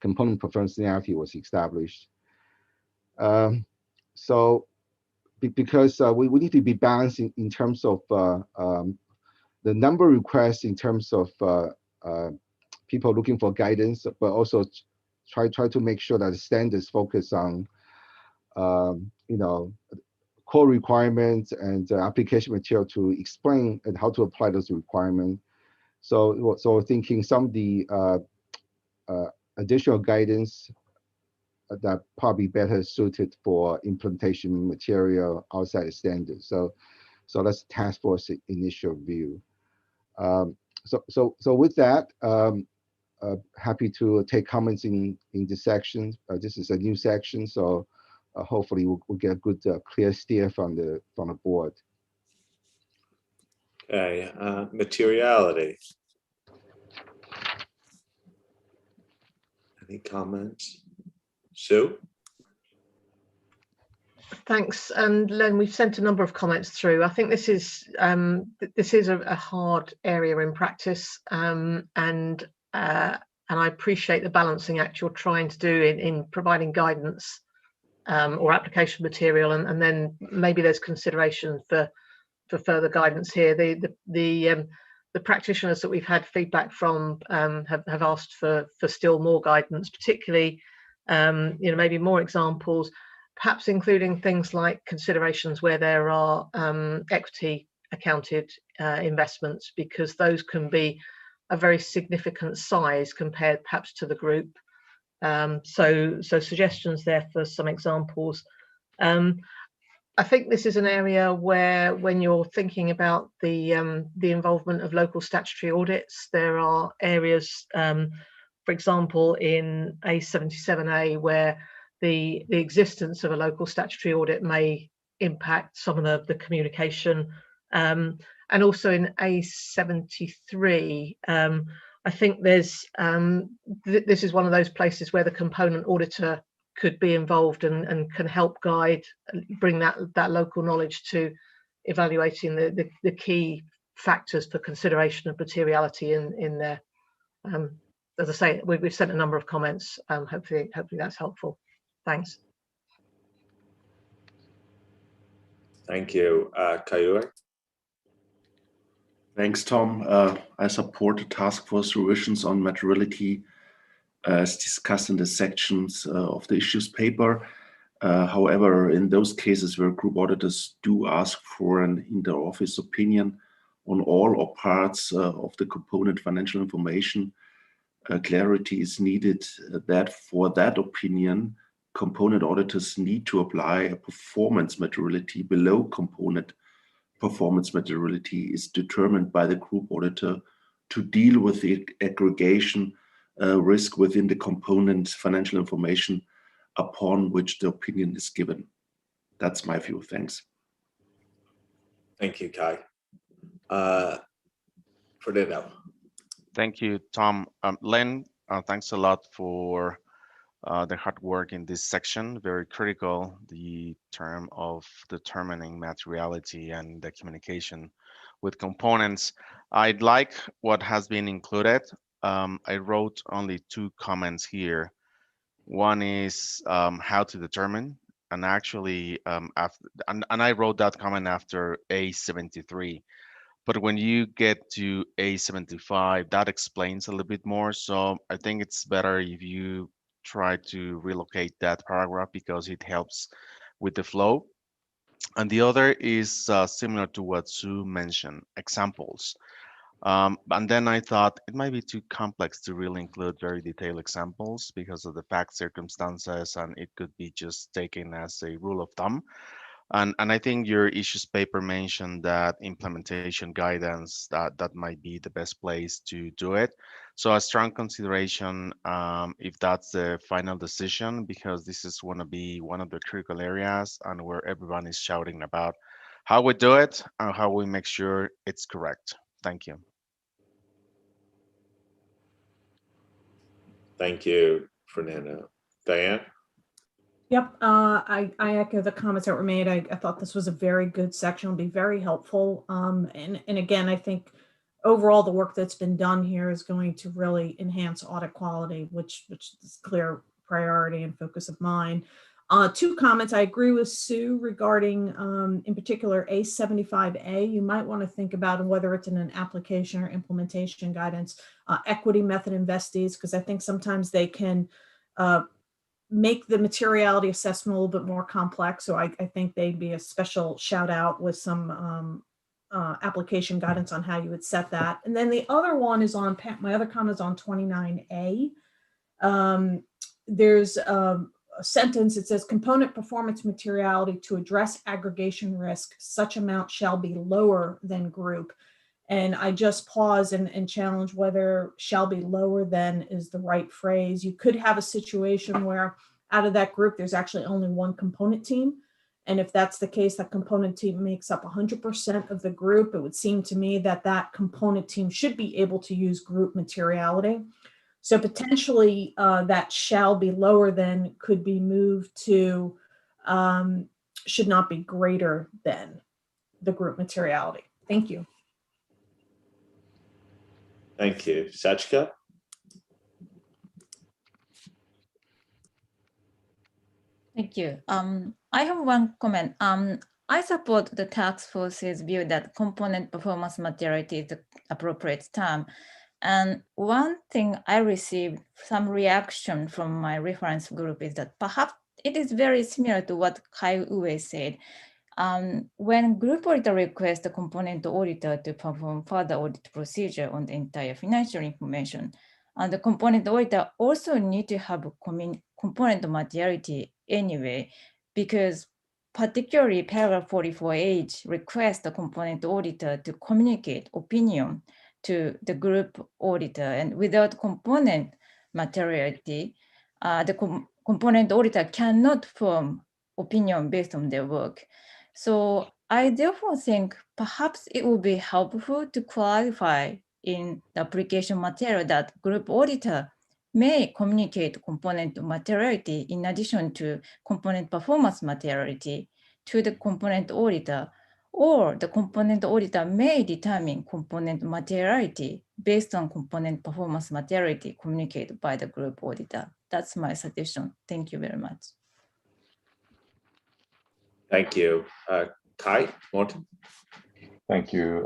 S4: component performance was established. So because we need to be balanced in terms of the number of requests, in terms of people looking for guidance, but also try to make sure that the standards focus on you know, core requirements and application material to explain and how to apply those requirements. So thinking some of the additional guidance that probably better suited for implementation material outside the standards. So that's task force initial view. So with that, happy to take comments in this section. This is a new section, so hopefully we'll get a good clear steer from the board.
S1: Okay, materiality. Any comments? Sue?
S5: Thanks. And Len, we've sent a number of comments through. I think this is a hard area in practice, and I appreciate the balancing act you're trying to do in providing guidance or application material, and then maybe there's consideration for further guidance here. The practitioners that we've had feedback from have asked for still more guidance, particularly maybe more examples, perhaps including things like considerations where there are equity accounted investments, because those can be a very significant size compared perhaps to the group. So suggestions there for some examples. I think this is an area where, when you're thinking about the involvement of local statutory audits, there are areas, for example, in A77A, where the existence of a local statutory audit may impact some of the communication. And also in A73, I think there's this is one of those places where the component auditor could be involved and can help guide, bring that local knowledge to evaluating the key factors for consideration of materiality in there. As I say, we've sent a number of comments. Hopefully that's helpful. Thanks.
S1: Thank you. Kayue?
S7: Thanks, Tom. I support the task force revisions on materiality as discussed in the sections of the issues paper. However, in those cases where group auditors do ask for an inter-office opinion on all or parts of the component financial information, clarity is needed that for that opinion, component auditors need to apply a performance materiality below component performance materiality is determined by the group auditor to deal with the aggregation risk within the component financial information upon which the opinion is given. That's my view. Thanks.
S1: Thank you, Kai. Fernando.
S15: Thank you, Tom. Len, thanks a lot for the hard work in this section. Very critical, the term of determining materiality and the communication with components. I'd like what has been included. I wrote only 2 comments here. One is how to determine, and actually I wrote that comment after A73. But when you get to A75, that explains a little bit more. So I think it's better if you try to relocate that paragraph because it helps with the flow. And the other is similar to what Sue mentioned, examples. And then I thought it might be too complex to really include very detailed examples because of the fact circumstances, and it could be just taken as a rule of thumb. And I think your issues paper mentioned that implementation guidance, that might be the best place to do it. So a strong consideration if that's the final decision, because this is going to be one of the critical areas and where everyone is shouting about how we do it and how we make sure it's correct. Thank you.
S1: Thank you, Fernando. Diane?
S6: Yep, I echo the comments that were made. I thought this was a very good section, will be very helpful. And again, I think overall the work that's been done here is going to really enhance audit quality, which is clear priority and focus of mine. 2 comments. I agree with Sue regarding, in particular, A75A. You might want to think about whether it's in an application or implementation guidance, equity method investees, because I think sometimes they can make the materiality assessment a little bit more complex. So I think they'd be a special shout out with some application guidance on how you would set that. And then the other one is on, my other comment is on 29A. There's a sentence, it says component performance materiality to address aggregation risk, such amount shall be lower than group. And I just pause and challenge whether shall be lower than is the right phrase. You could have a situation where out of that group, there's actually only one component team. And if that's the case, that component team makes up 100% of the group. It would seem to me that that component team should be able to use group materiality. So potentially that shall be lower than could be moved to should not be greater than the group materiality. Thank you.
S1: Thank you. Sachika?
S12: Thank you. I have one comment. I support the task force's view that component performance materiality is the appropriate term, And one thing I received some reaction from my reference group is that perhaps it is very similar to what Kai Uwe said. When group auditor requests the component auditor to perform further audit procedure on the entire financial information, and the component auditor also need to have component materiality anyway, because particularly paragraph 44H requests the component auditor to communicate opinion to the group auditor, and without component materiality, the component auditor cannot form opinion based on their work. So I therefore think perhaps it would be helpful to clarify in the application material that group auditor may communicate component materiality in addition to component performance materiality to the component auditor, or the component auditor may determine component materiality based on component performance materiality communicated by the group auditor. That's my suggestion. Thank you very much.
S1: Thank you. Kai, Morten?
S16: Thank you.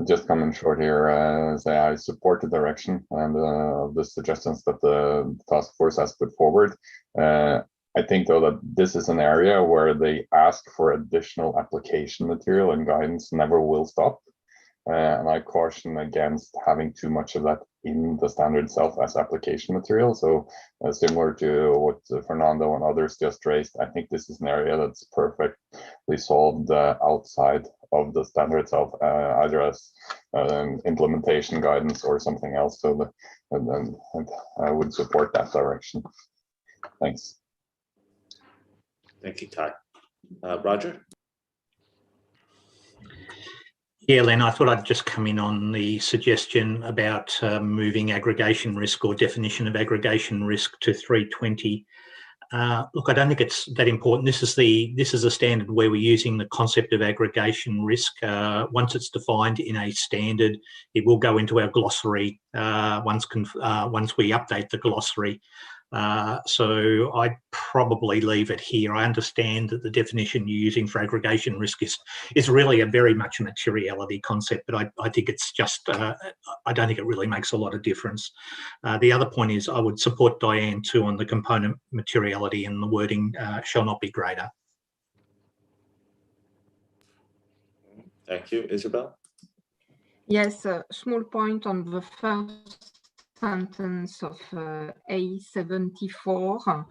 S16: Just coming short here, say I support the direction and the suggestions that the task force has put forward. I think though that this is an area where they ask for additional application material and guidance never will stop. And I caution against having too much of that in the standard itself as application material. So similar to what Fernando and others just raised, I think this is an area that's perfectly solved outside of the standard itself, either as implementation guidance or something else. So and I would support that direction. Thanks.
S1: Thank you, Kai. Roger?
S11: Yeah, Len, I thought I'd just come in on the suggestion about moving aggregation risk or definition of aggregation risk to 320. Look, I don't think it's that important. This is a standard where we're using the concept of aggregation risk. Once it's defined in a standard, it will go into our glossary once we update the glossary. So I'd probably leave it here. I understand that the definition you're using for aggregation risk is really a very much a materiality concept, but I think it's just, I don't think it really makes a lot of difference. The other point is I would support Diane too on the component materiality, and the wording shall not be greater.
S1: Thank you. Isabel?
S9: Yes, a small point on the first sentence of A74.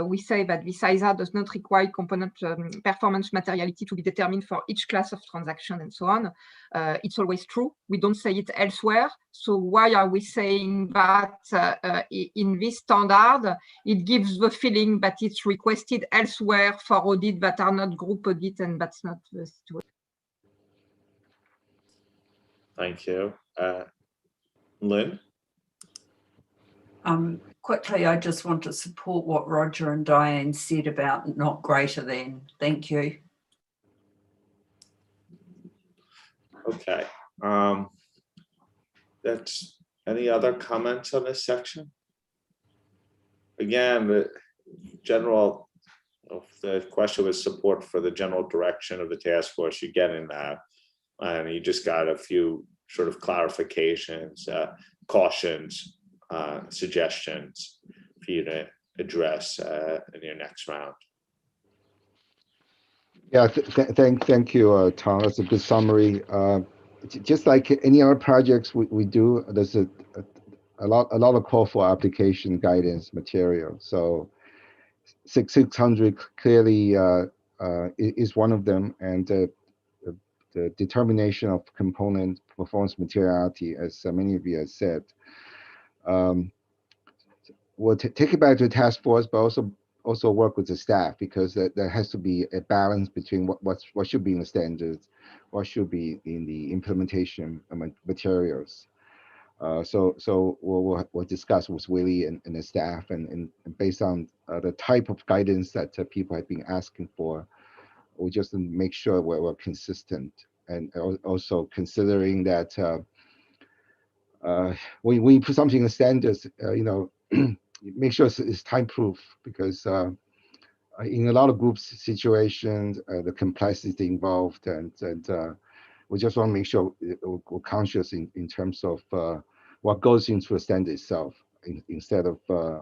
S9: We say that this ISA does not require component performance materiality to be determined for each class of transaction and so on. It's always true. We don't say it elsewhere. So why are we saying that in this standard? It gives the feeling that it's requested elsewhere for audit that are not group audit, and that's not the situation.
S1: Thank you. Lynn?
S17: Quickly, I just want to support what Roger and Diane said about not greater than. Thank you.
S1: Okay. That's any other comments on this section? Again, the general, the question was support for the general direction of the task force. You get in that, and you just got a few sort of clarifications, cautions, suggestions for you to address in your next round.
S4: Yeah, thank you, Tom. That's a good summary. Just like any other projects we do, there's a lot of call for application guidance material. So 600 clearly is one of them, and the determination of component performance materiality, as many of you have said. We'll take it back to the task force, but also work with the staff, because there has to be a balance between what should be in the standards, what should be in the implementation materials. So we'll discuss with Willie and the staff, and based on the type of guidance that people have been asking for, we just make sure we're consistent, and also considering that when you put something in the standards, make sure it's time-proof, because in a lot of groups situations, the complexity involved, and we just want to make sure we're conscious in terms of what goes into the standard itself instead of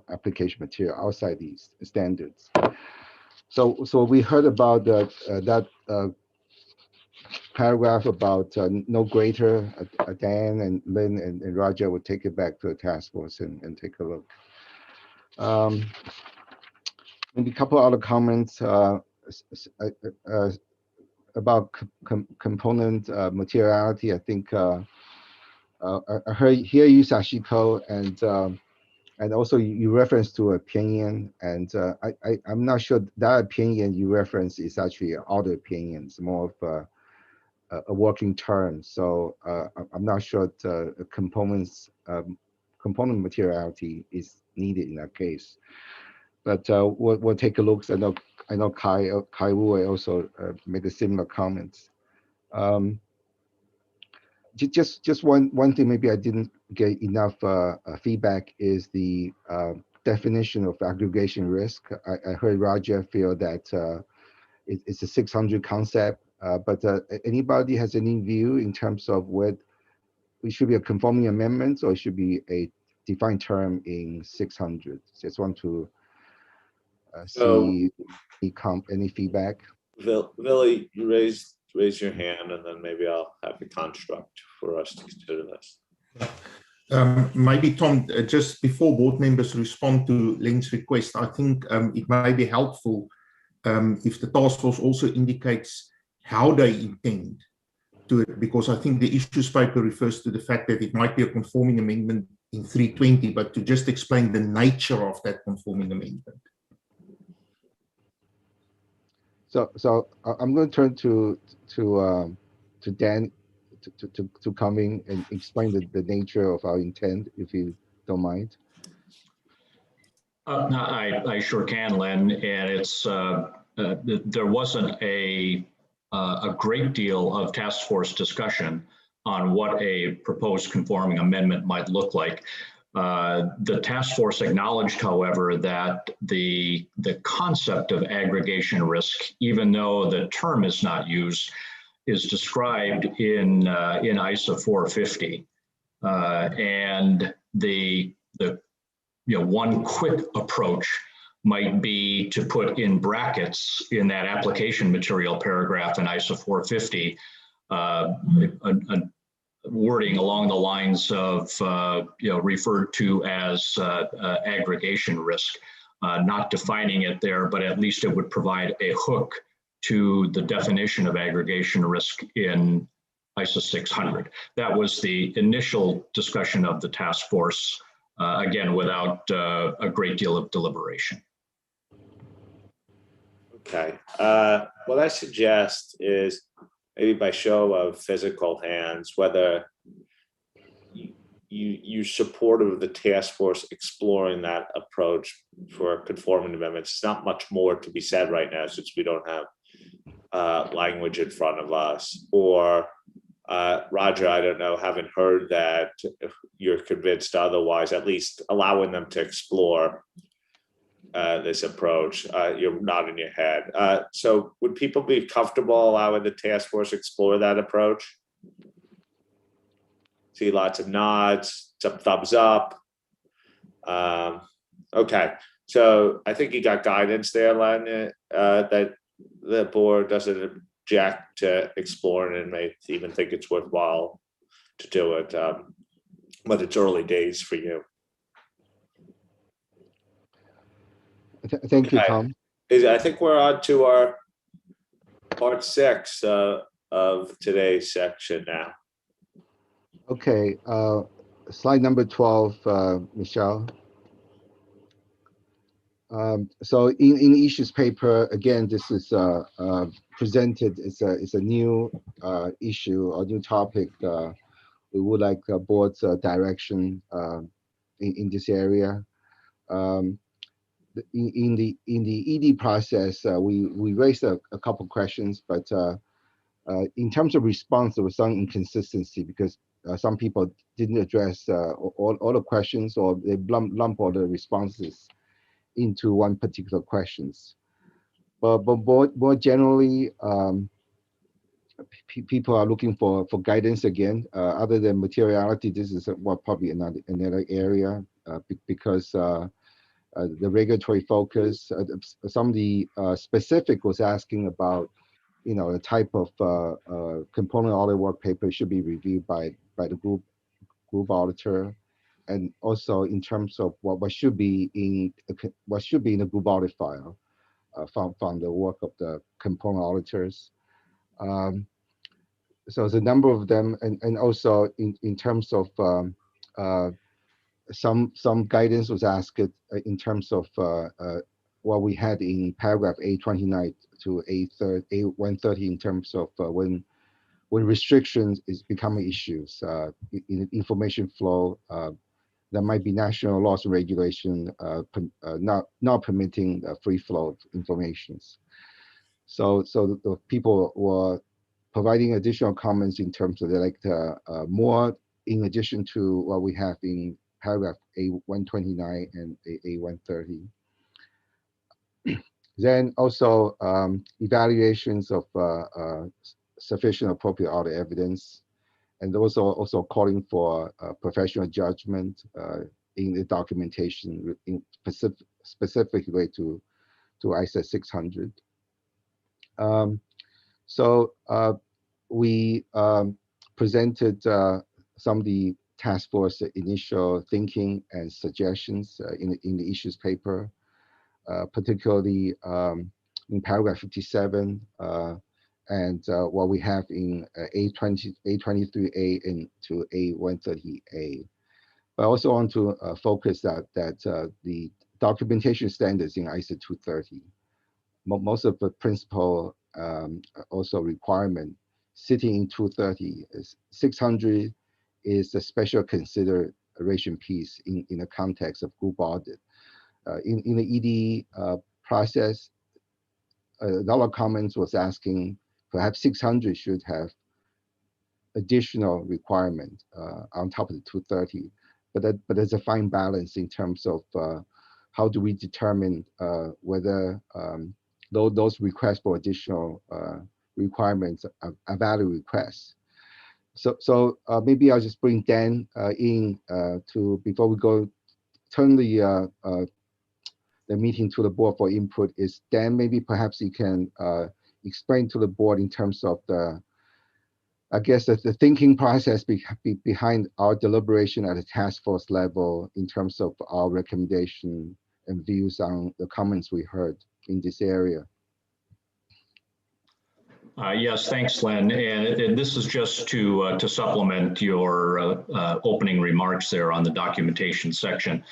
S4: application material outside these standards. So we heard about that paragraph about no greater. Dan and Lynn and Roger will take it back to the task force and take a look. Maybe a couple other comments about component materiality. I think I hear you, Sashiko, and also you reference to opinion, and I'm not sure that opinion you reference is actually an author opinion. It's more of a working term. So I'm not sure the component materiality is needed in that case. But we'll take a look. I know Kai Wu also made a similar comments. Just one thing maybe I didn't get enough feedback is the definition of aggregation risk. I heard Roger feel that it's a 600 concept, but anybody has any view in terms of what it should be a conforming amendment or it should be a defined term in 600? Just want to see any feedback.
S1: Billy, you raise your hand, and then maybe I'll have a construct for us to consider this.
S3: Maybe Tom, just before board members respond to Len's request, I think it may be helpful if the task force also indicates how they intend to it, because I think the issues paper refers to the fact that it might be a conforming amendment in 320, but to just explain the nature of that conforming amendment.
S4: So I'm going to turn to Dan to come in and explain the nature of our intent, if you don't mind.
S14: No, I sure can, Len. And it's there wasn't a great deal of task force discussion on what a proposed conforming amendment might look like. The task force acknowledged, however, that the concept of aggregation risk, even though the term is not used, is described in ISA 450, and the one quick approach might be to put in brackets in that application material paragraph in ISA 450 a wording along the lines of referred to as aggregation risk, not defining it there, but at least it would provide a hook to the definition of aggregation risk in ISA 600. That was the initial discussion of the task force, again, without a great deal of deliberation.
S1: Okay. What I suggest is maybe by show of physical hands, whether you supportive of the task force exploring that approach for conforming amendments. It's not much more to be said right now since we don't have language in front of us. Or Roger, I don't know, haven't heard that if you're convinced otherwise, at least allowing them to explore this approach. You're nodding your head. So would people be comfortable allowing the task force explore that approach? See lots of nods, some thumbs up. Okay, so I think you got guidance there, Len, that the board doesn't object to exploring and may even think it's worthwhile to do it, but it's early days for you.
S4: Thank you, Tom.
S1: I think we're on to our part 6 of today's section now.
S4: Okay, slide number 12, Michelle. So in issues paper, again, this is presented. It's a new issue or new topic. We would like board's direction in this area. In the ED process, we raised a couple questions, but in terms of response, there was some inconsistency because some people didn't address all the questions, or they lump all the responses into one particular questions. But more generally, people are looking for guidance again. Other than materiality, this is probably another area because the regulatory focus. Some of the specific was asking about, the type of component audit work paper should be reviewed by the group auditor, and also in terms of what should be in the group audit file from the work of the component auditors. So the number of them, and also in terms of some guidance was asked in terms of what we had in paragraph A29 to A130 in terms of when restrictions is becoming issues in information flow. There might be national laws and regulation not permitting free flow of informations. So the people were providing additional comments in terms of more in addition to what we have in paragraph A129 and A130. Then also evaluations of sufficient appropriate audit evidence, and also calling for professional judgment in the documentation specifically to ISA 600. So we presented some of the task force initial thinking and suggestions in the issues paper, particularly in paragraph 57 and what we have in A23A and to A130A. But I also want to focus that the documentation standards in ISA 230, most of the principal also requirement sitting in 230 is 600 is a special consideration piece in the context of group audit. In the ED process, a lot of comments was asking perhaps 600 should have additional requirement on top of the 230, but there's a fine balance in terms of how do we determine whether those requests for additional requirements are valid requests. So maybe I'll just bring Dan in to, before we go, turn the meeting to the board for input. Is Dan, maybe perhaps you can explain to the board in terms of I guess the thinking process behind our deliberation at a task force level in terms of our recommendation and views on the comments we heard in this area.
S14: Yes, thanks, Len. And this is just to supplement your opening remarks there on the documentation section.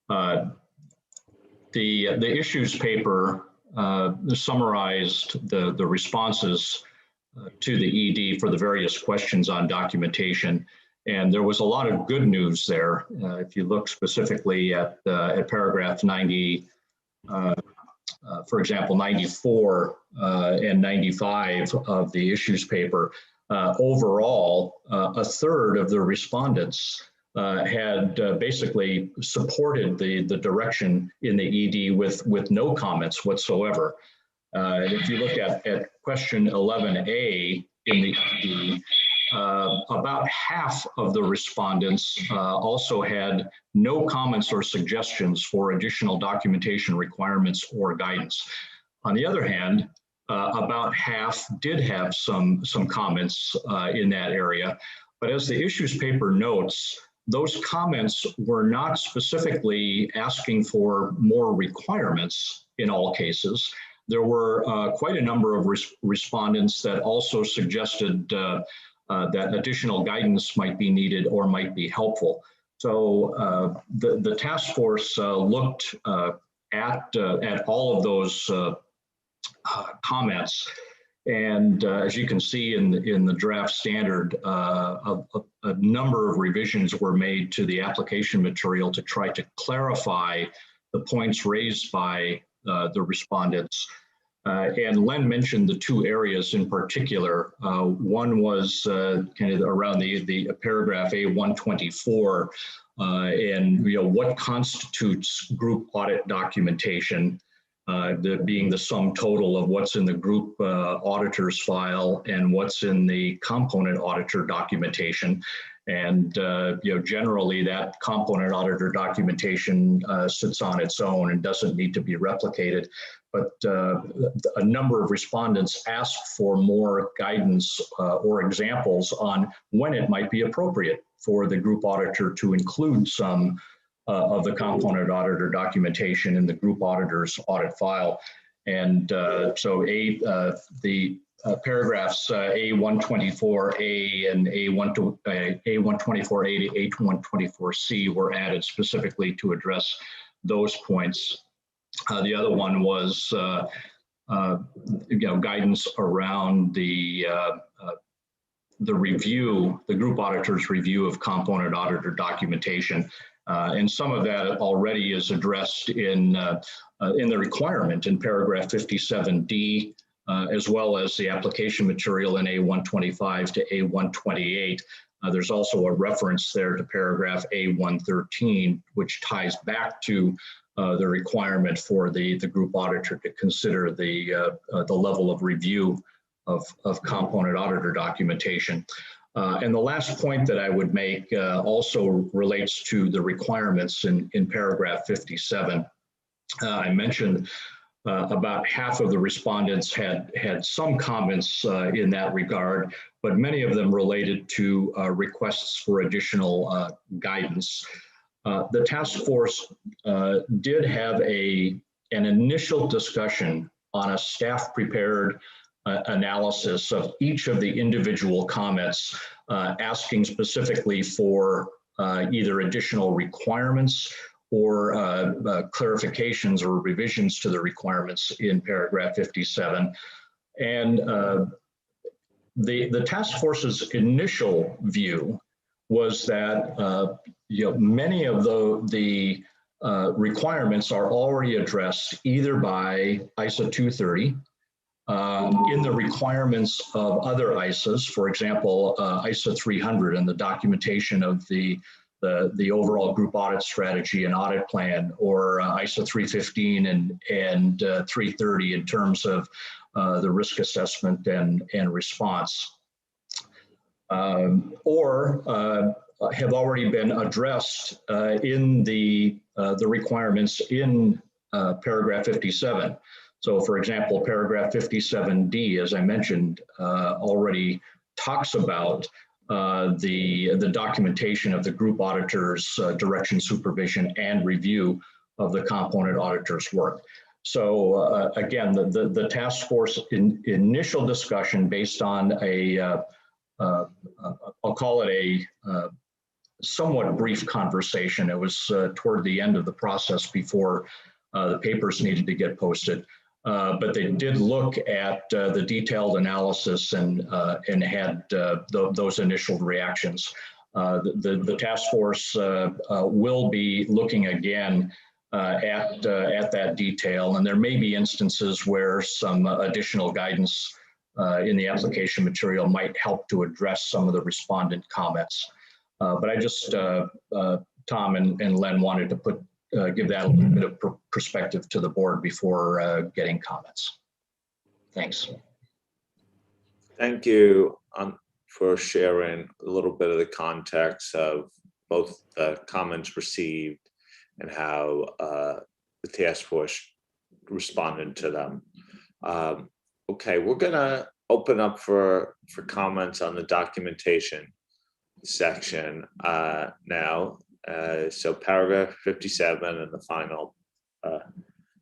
S14: The issues paper summarized the responses to the ED for the various questions on documentation. And there was a lot of good news there. If you look specifically at paragraph 90, for example, 94 and 95 of the issues paper, overall, a third of the respondents had basically supported the direction in the ED with no comments whatsoever. If you look at question 11A in the ED, about half of the respondents also had no comments or suggestions for additional documentation requirements or guidance. On the other hand, about half did have some comments in that area. But as the issues paper notes, those comments were not specifically asking for more requirements in all cases. There were quite a number of respondents that also suggested that additional guidance might be needed or might be helpful. So the task force looked at all of those comments, and as you can see in the draft standard, a number of revisions were made to the application material to try to clarify the points raised by the respondents. And Len mentioned the two areas in particular. One was kind of around the paragraph A124 and what constitutes group audit documentation. being the sum total of what's in the group auditor's file and what's in the component auditor documentation. And generally that component auditor documentation sits on its own and doesn't need to be replicated. But a number of respondents asked for more guidance or examples on when it might be appropriate for the group auditor to include some of the component auditor documentation in the group auditor's audit file. And so the paragraphs A124A and A124A to A124C were added specifically to address those points. The other one was guidance around the review, the group auditor's review of component auditor documentation. And some of that already is addressed in the requirement in paragraph 57D, as well as the application material in A125 to A128. There's also a reference there to paragraph A113, which ties back to the requirement for the group auditor to consider the level of review of component auditor documentation. And the last point that I would make also relates to the requirements in paragraph 57. I mentioned about half of the respondents had some comments in that regard, but many of them related to requests for additional guidance. The task force did have an initial discussion on a staff prepared analysis of each of the individual comments, asking specifically for either additional requirements or clarifications or revisions to the requirements in paragraph 57. And the task force's initial view was that many of the requirements are already addressed either by ISA 230, in the requirements of other ISAs, for example, ISA 300 and the documentation of the overall group audit strategy and audit plan, or ISA 315 and 330 in terms of the risk assessment and response, or have already been addressed in the requirements in paragraph 57. So for example, paragraph 57D, as I mentioned, already talks about the documentation of the group auditor's direction, supervision, and review of the component auditor's work. So again, the task force initial discussion based on I'll call it a somewhat brief conversation. It was toward the end of the process before the papers needed to get posted. But they did look at the detailed analysis and had those initial reactions. The task force will be looking again at that detail, and there may be instances where some additional guidance in the application material might help to address some of the respondent comments. But I just, Tom and Len wanted to give that a little bit of perspective to the board before getting comments. Thanks.
S1: Thank you for sharing a little bit of the context of both the comments received and how the task force responded to them. Okay, we're gonna open up for comments on the documentation section now. So paragraph 57 and the final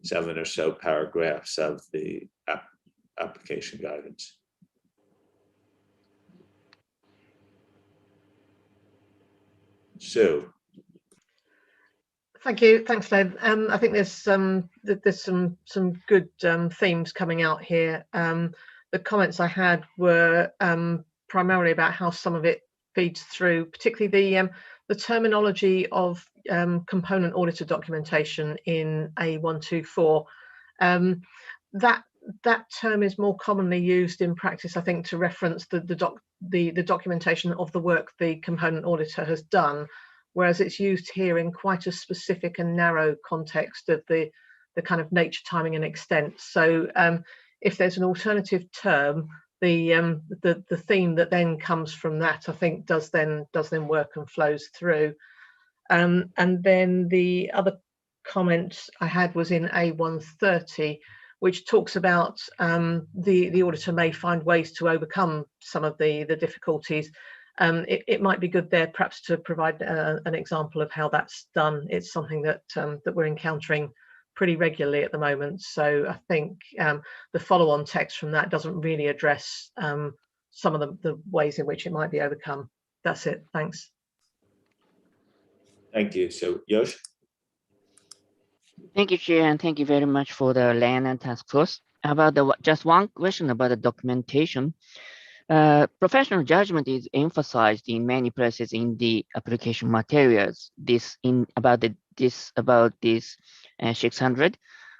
S1: 7 or so paragraphs of the application guidance. Sue.
S5: Thank you. Thanks, Len. I think there's some good themes coming out here. The comments I had were primarily about how some of it feeds through, particularly the terminology of component auditor documentation in A124. That term is more commonly used in practice, I think, to reference the documentation of the work the component auditor has done, whereas it's used here in quite a specific and narrow context of the the kind of nature, timing and extent. So if there's an alternative term, the theme that then comes from that, I think, does then work and flows through. And then the other comment I had was in A130, which talks about the auditor may find ways to overcome some of the difficulties. It might be good there perhaps to provide an example of how that's done. It's something that that we're encountering pretty regularly at the moment. So I think the follow-on text from that doesn't really address some of the ways in which it might be overcome. That's it. Thanks.
S1: Thank you. So Yosh?
S13: Thank you, Chair, and thank you very much for the land and task force. About just one question about the documentation. Professional judgment is emphasized in many places in the application materials. About this 600.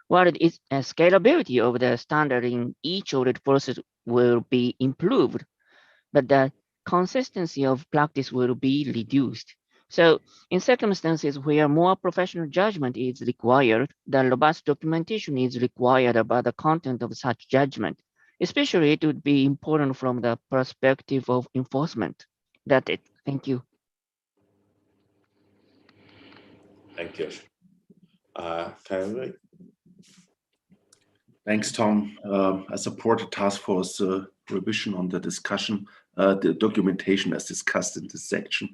S13: While it is scalability of the standard in each audit process will be improved, but the consistency of practice will be reduced. So in circumstances where more professional judgment is required, the robust documentation is required about the content of such judgment. Especially it would be important from the perspective of enforcement. That's it. Thank you.
S1: Thank you. Kyle?
S7: Thanks, Tom. I support the task force revision on the discussion, the documentation as discussed in this section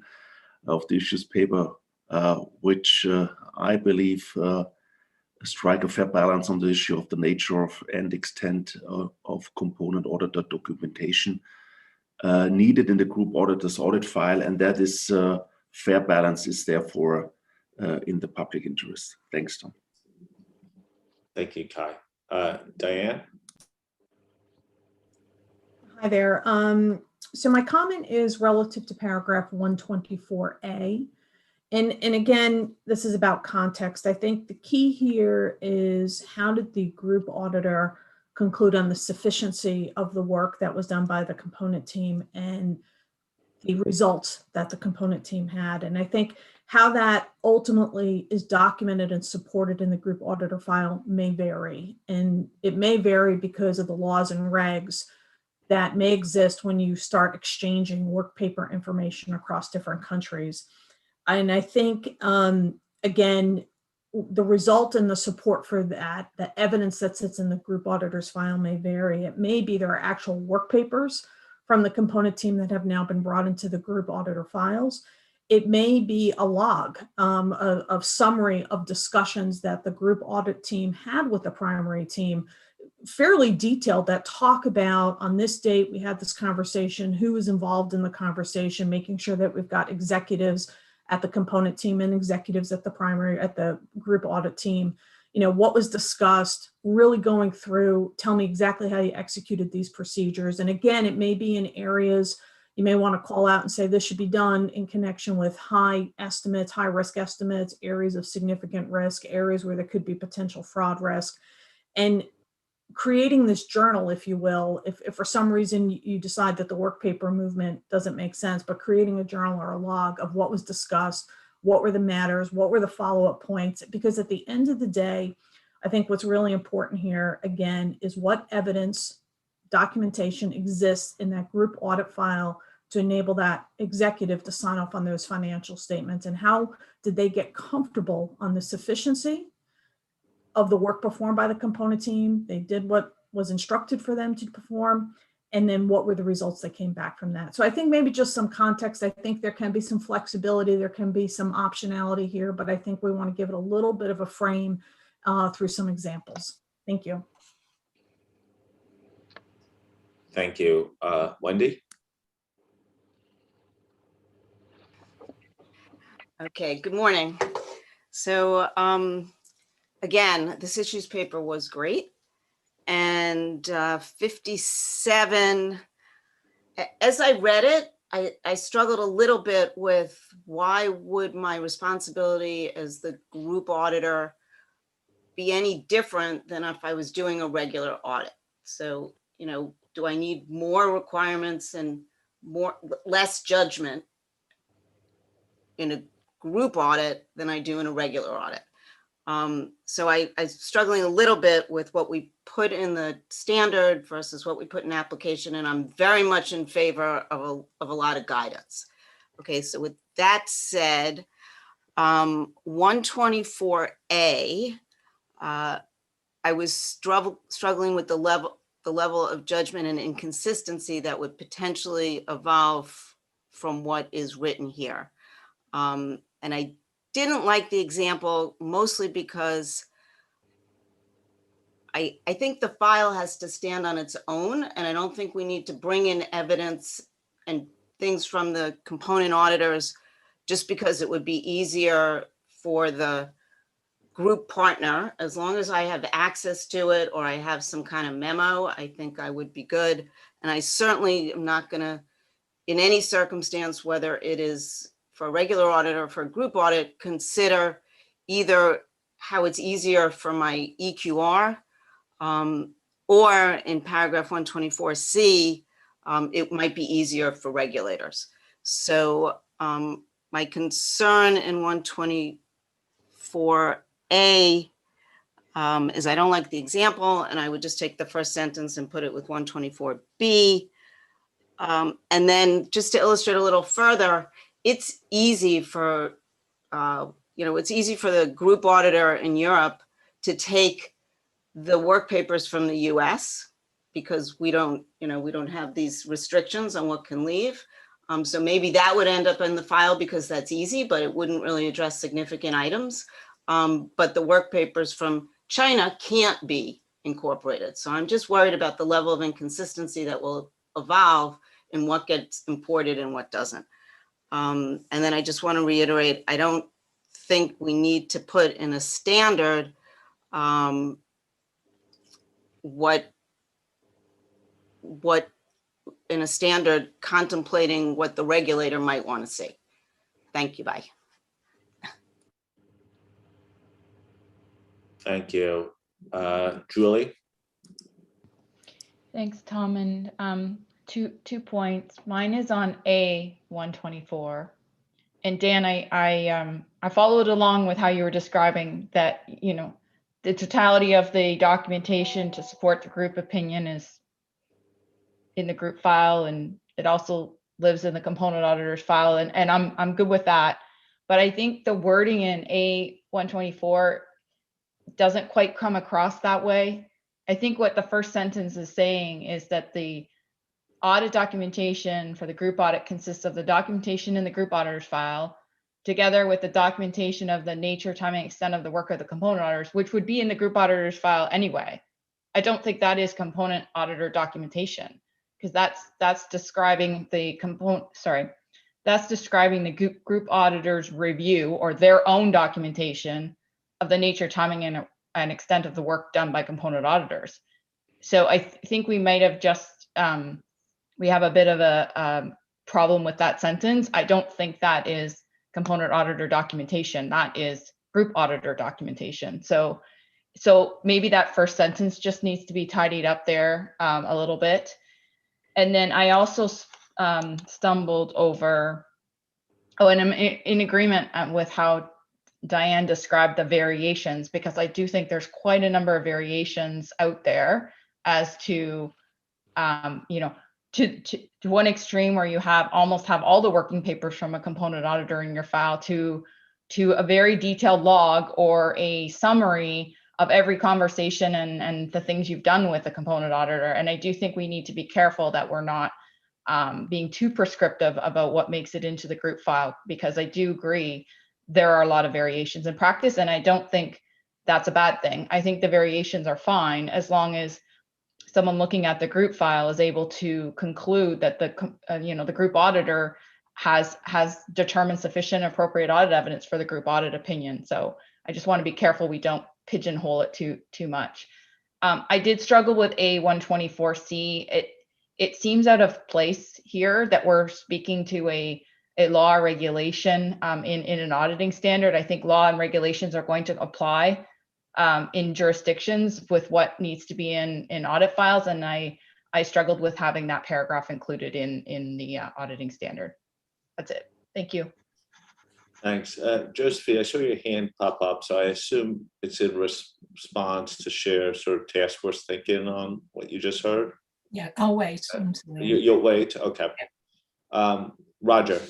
S7: of the issues paper, which I believe strike a fair balance on the issue of the nature of and extent of component auditor documentation needed in the group auditor's audit file, and that is fair balance is therefore in the public interest. Thanks, Tom.
S1: Thank you, Kai. Diane?
S6: Hi there. So my comment is relative to paragraph 124A. And again, this is about context. I think the key here is how did the group auditor conclude on the sufficiency of the work that was done by the component team and the results that the component team had. And I think how that ultimately is documented and supported in the group auditor file may vary. And it may vary because of the laws and regs that may exist when you start exchanging work paper information across different countries. And I think, again, the result and the support for that, the evidence that sits in the group auditor's file may vary. It may be there are actual work papers from the component team that have now been brought into the group auditor files. It may be a log of summary of discussions that the group audit team had with the primary team, fairly detailed, that talk about on this date, we had this conversation, who was involved in the conversation, making sure that we've got executives at the component team and executives at the group audit team, you know, what was discussed, really going through, tell me exactly how you executed these procedures. And again, it may be in areas you may want to call out and say this should be done in connection with high estimates, high risk estimates, areas of significant risk, areas where there could be potential fraud risk. And creating this journal, if you will, if for some reason you decide that the work paper movement doesn't make sense, but creating a journal or a log of what was discussed, what were the matters, what were the follow-up points, because at the end of the day, I think what's really important here, again, is what evidence, documentation exists in that group audit file to enable that executive to sign off on those financial statements, and how did they get comfortable on the sufficiency of the work performed by the component team. They did what was instructed for them to perform, and then what were the results that came back from that. So I think maybe just some context. I think there can be some flexibility, there can be some optionality here, but I think we want to give it a little bit of a frame through some examples. Thank you.
S1: Thank you. Wendy?
S18: Okay, good morning. So again, this issues paper was great. And 57, as I read it, I struggled a little bit with why would my responsibility as the group auditor be any different than if I was doing a regular audit? So, you know, do I need more requirements and less judgment in a group audit than I do in a regular audit? So I'm struggling a little bit with what we put in the standard versus what we put in application, and I'm very much in favor of a lot of guidance. Okay, so with that said, 124A, I was struggling with the level of judgment and inconsistency that would potentially evolve from what is written here. And I didn't like the example mostly because I think the file has to stand on its own, and I don't think we need to bring in evidence and things from the component auditors just because it would be easier for the group partner. As long as I have access to it or I have some kind of memo, I think I would be good. And I certainly am not going to, in any circumstance, whether it is for a regular audit or for a group audit, consider either how it's easier for my EQR, or in paragraph 124C, it might be easier for regulators. So my concern in 124A is I don't like the example, and I would just take the first sentence and put it with 124B. And then just to illustrate a little further, it's easy for, it's easy for the group auditor in Europe to take the work papers from the US because we don't have these restrictions on what can leave. So maybe that would end up in the file because that's easy, but it wouldn't really address significant items. But the work papers from China can't be incorporated. So I'm just worried about the level of inconsistency that will evolve in what gets imported and what doesn't. And then I just want to reiterate, I don't think we need to put in a standard what in a standard contemplating what the regulator might want to see. Thank you. Bye.
S1: Thank you. Julie?
S8: Thanks, Tom. And two points. Mine is on A124. And Dan, I followed along with how you were describing that, the totality of the documentation to support the group opinion is in the group file, and it also lives in the component auditor's file, and I'm good with that. But I think the wording in A124 doesn't quite come across that way. I think what the first sentence is saying is that the audit documentation for the group audit consists of the documentation in the group auditor's file, together with the documentation of the nature, timing, extent of the work of the component auditors, which would be in the group auditor's file anyway. I don't think that is component auditor documentation, because that's describing the that's describing the group auditor's review or their own documentation of the nature, timing, and extent of the work done by component auditors. So I think we might have just, we have a bit of a problem with that sentence. I don't think that is component auditor documentation. That is group auditor documentation. So maybe that first sentence just needs to be tidied up there a little bit. And then I also stumbled over, and I'm in agreement with how Diane described the variations, because I do think there's quite a number of variations out there as to, to one extreme where you almost have all the working papers from a component auditor in your file to a very detailed log or a summary of every conversation and the things you've done with the component auditor. And I do think we need to be careful that we're not being too prescriptive about what makes it into the group file, because I do agree there are a lot of variations in practice, and I don't think that's a bad thing. I think the variations are fine as long as someone looking at the group file is able to conclude that the group auditor has determined sufficient appropriate audit evidence for the group audit opinion. So I just want to be careful we don't pigeonhole it too much. I did struggle with A124C. It seems out of place here that we're speaking to a law or regulation in an auditing standard. I think law and regulations are going to apply in jurisdictions with what needs to be in audit files, and I struggled with having that paragraph included in the auditing standard. That's it. Thank you.
S1: Thanks. Josephine, I saw your hand pop up, so I assume it's in response to share sort of task force thinking on what you just heard.
S19: Yeah, I'll wait until
S1: You'll wait. Okay. Roger.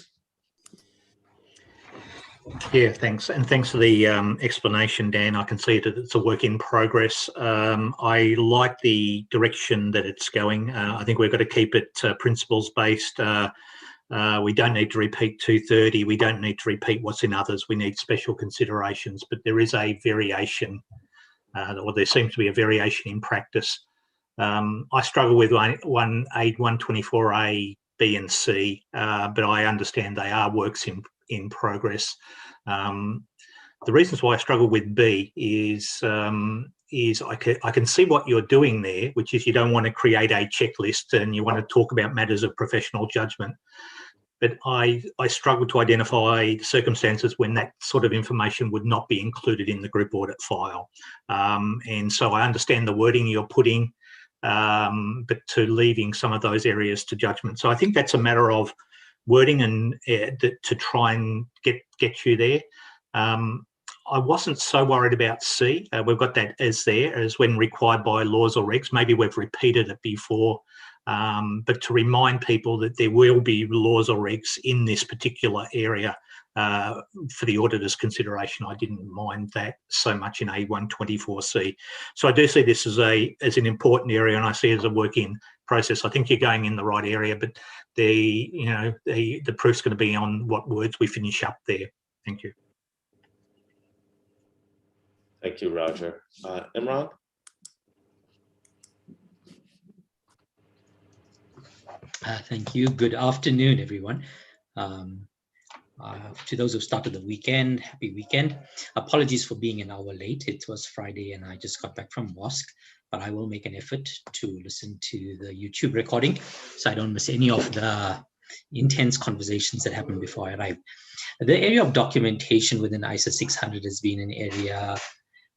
S11: Yeah, thanks. And thanks for the explanation, Dan. I can see that it's a work in progress. I like the direction that it's going. I think we've got to keep it principles based. We don't need to repeat 230. We don't need to repeat what's in others. We need special considerations, but there is a variation, or there seems to be a variation in practice. I struggle with 124A, B and C, but I understand they are works in progress. The reasons why I struggle with B is I can see what you're doing there, which is you don't want to create a checklist and you want to talk about matters of professional judgment. But I struggle to identify circumstances when that sort of information would not be included in the group audit file. And so I understand the wording you're putting, but to leaving some of those areas to judgment. So I think that's a matter of wording and to try and get you there. I wasn't so worried about C. We've got that as there as when required by laws or regs. Maybe we've repeated it before, but to remind people that there will be laws or regs in this particular area for the auditor's consideration. I didn't mind that so much in A124C. So I do see this as an important area, and I see it as a work in process. I think you're going in the right area, but the proof's going to be on what words we finish up there. Thank you.
S1: Thank you, Roger. Imran?
S20: Thank you. Good afternoon, everyone. To those who started the weekend, happy weekend. Apologies for being an hour late. It was Friday and I just got back from mosque, but I will make an effort to listen to the YouTube recording so I don't miss any of the intense conversations that happened before I arrived. The area of documentation within ISA 600 has been an area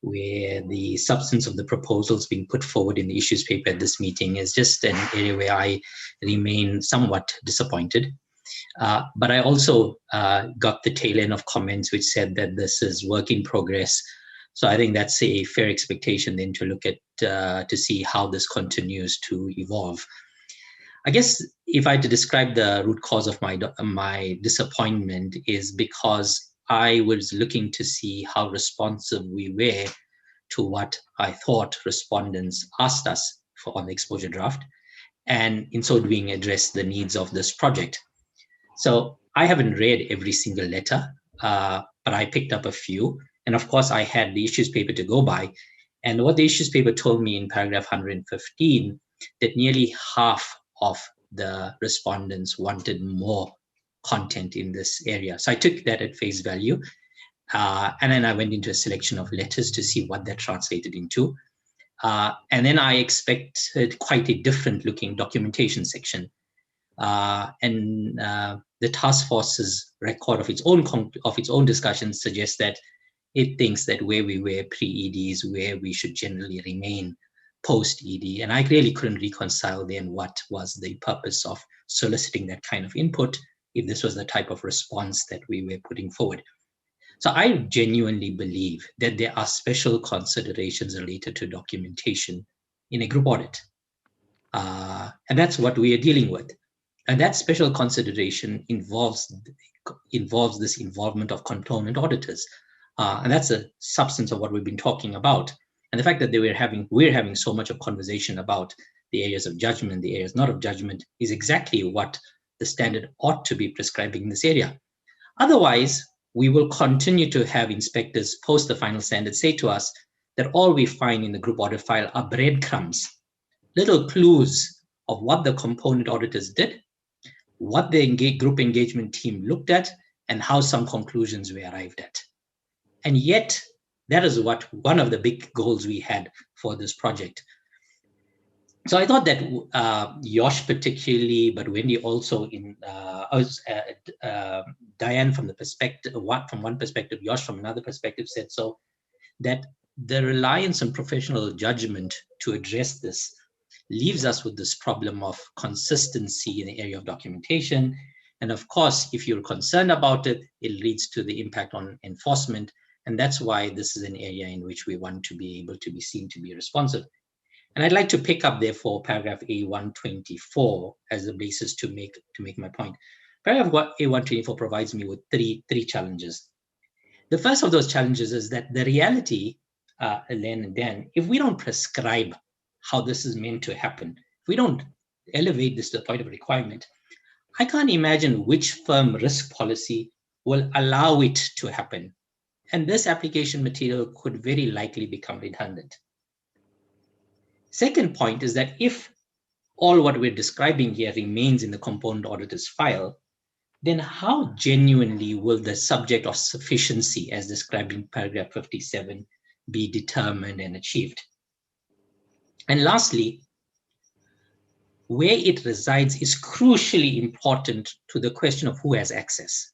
S20: where the substance of the proposals being put forward in the issues paper at this meeting is just an area where I remain somewhat disappointed. But I also got the tail end of comments which said that this is work in progress. So I think that's a fair expectation then to look at to see how this continues to evolve. I guess if I had to describe the root cause of my disappointment is because I was looking to see how responsive we were to what I thought respondents asked us for on the exposure draft, and in so doing address the needs of this project. So I haven't read every single letter, but I picked up a few. And of course, I had the issues paper to go by. And what the issues paper told me in paragraph 115, that nearly half of the respondents wanted more content in this area. So I took that at face value. And then I went into a selection of letters to see what that translated into. And then I expected quite a different looking documentation section. And the task force's record of its own discussions suggests that it thinks that where we were pre-ED is where we should generally remain post-ED. And I really couldn't reconcile then what was the purpose of soliciting that kind of input if this was the type of response that we were putting forward. So I genuinely believe that there are special considerations related to documentation in a group audit. And that's what we are dealing with. And that special consideration involves this involvement of component auditors. And that's the substance of what we've been talking about. And the fact that we're having so much of conversation about the areas of judgment, the areas not of judgment, is exactly what the standard ought to be prescribing in this area. Otherwise, we will continue to have inspectors post the final standard say to us that all we find in the group audit file are breadcrumbs, little clues of what the component auditors did, what the group engagement team looked at, and how some conclusions were arrived at. And yet, that is what one of the big goals we had for this project. So I thought that Yosh particularly, but Wendy also, Diane from the perspective, from one perspective, Yosh from another perspective said so, that the reliance on professional judgment to address this leaves us with this problem of consistency in the area of documentation And of course, if you're concerned about it, it leads to the impact on enforcement. And that's why this is an area in which we want to be able to be seen to be responsive. And I'd like to pick up, therefore, paragraph A124 as the basis to make my point. Paragraph A124 provides me with three challenges. The first of those challenges is that the reality, Len and Dan, if we don't prescribe how this is meant to happen, if we don't elevate this to the point of requirement, I can't imagine which firm risk policy will allow it to happen. And this application material could very likely become redundant. Second point is that if all what we're describing here remains in the component auditor's file, then how genuinely will the subject of sufficiency, as described in paragraph 57, be determined and achieved? And lastly, where it resides is crucially important to the question of who has access.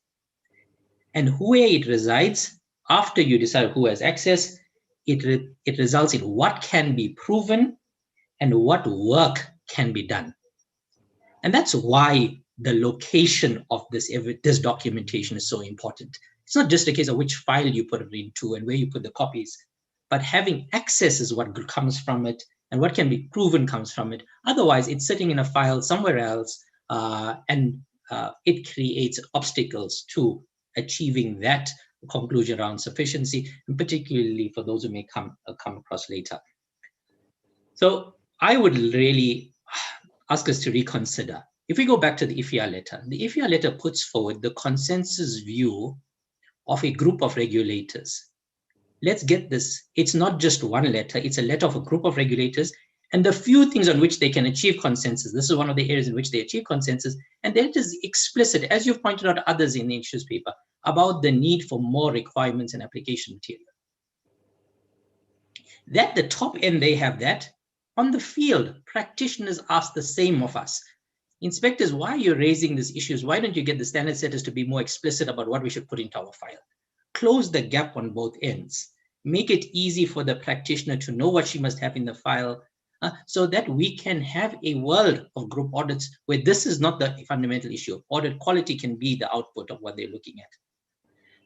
S20: And where it resides, after you decide who has access, it results in what can be proven and what work can be done. And that's why the location of this documentation is so important. It's not just a case of which file you put it into and where you put the copies, but having access is what comes from it, and what can be proven comes from it. Otherwise, it's sitting in a file somewhere else, and it creates obstacles to achieving that conclusion around sufficiency, and particularly for those who may come across later. So I would really ask us to reconsider. If we go back to the IFIA letter, the IFIA letter puts forward the consensus view of a group of regulators. Let's get this. It's not just one letter. It's a letter of a group of regulators and the few things on which they can achieve consensus. This is one of the areas in which they achieve consensus. And then it is explicit, as you've pointed out others in the issues paper, about the need for more requirements and application material. At the top end, they have that. On the field, practitioners ask the same of us. Inspectors, why are you raising these issues? Why don't you get the standard setters to be more explicit about what we should put into our file? Close the gap on both ends. Make it easy for the practitioner to know what she must have in the file, so that we can have a world of group audits where this is not the fundamental issue. Audit quality can be the output of what they're looking at.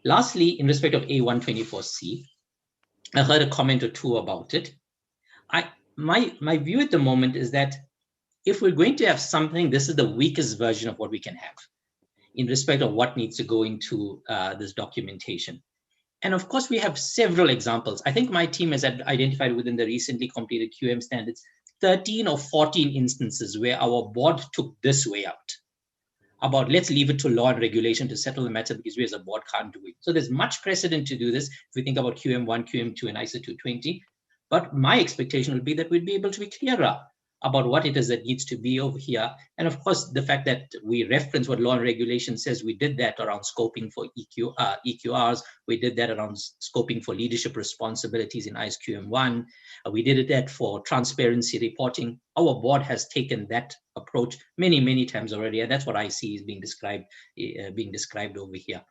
S20: Lastly, in respect of A124C, I heard a comment or two about it. My view at the moment is that if we're going to have something, this is the weakest version of what we can have in respect of what needs to go into this documentation. And of course, we have several examples. I think my team has identified within the recently completed QM standards 13 or 14 instances where our board took this way out about let's leave it to law and regulation to settle the matter because we as a board can't do it. So there's much precedent to do this if we think about QM1, QM2, and ISO 220. But my expectation would be that we'd be able to be clearer about what it is that needs to be over here. And of course, the fact that we reference what law and regulation says, we did that around scoping for EQRs, we did that around scoping for leadership responsibilities in ISQM1, we did that for transparency reporting. Our board has taken that approach many, many times already, and that's what I see is being described over here.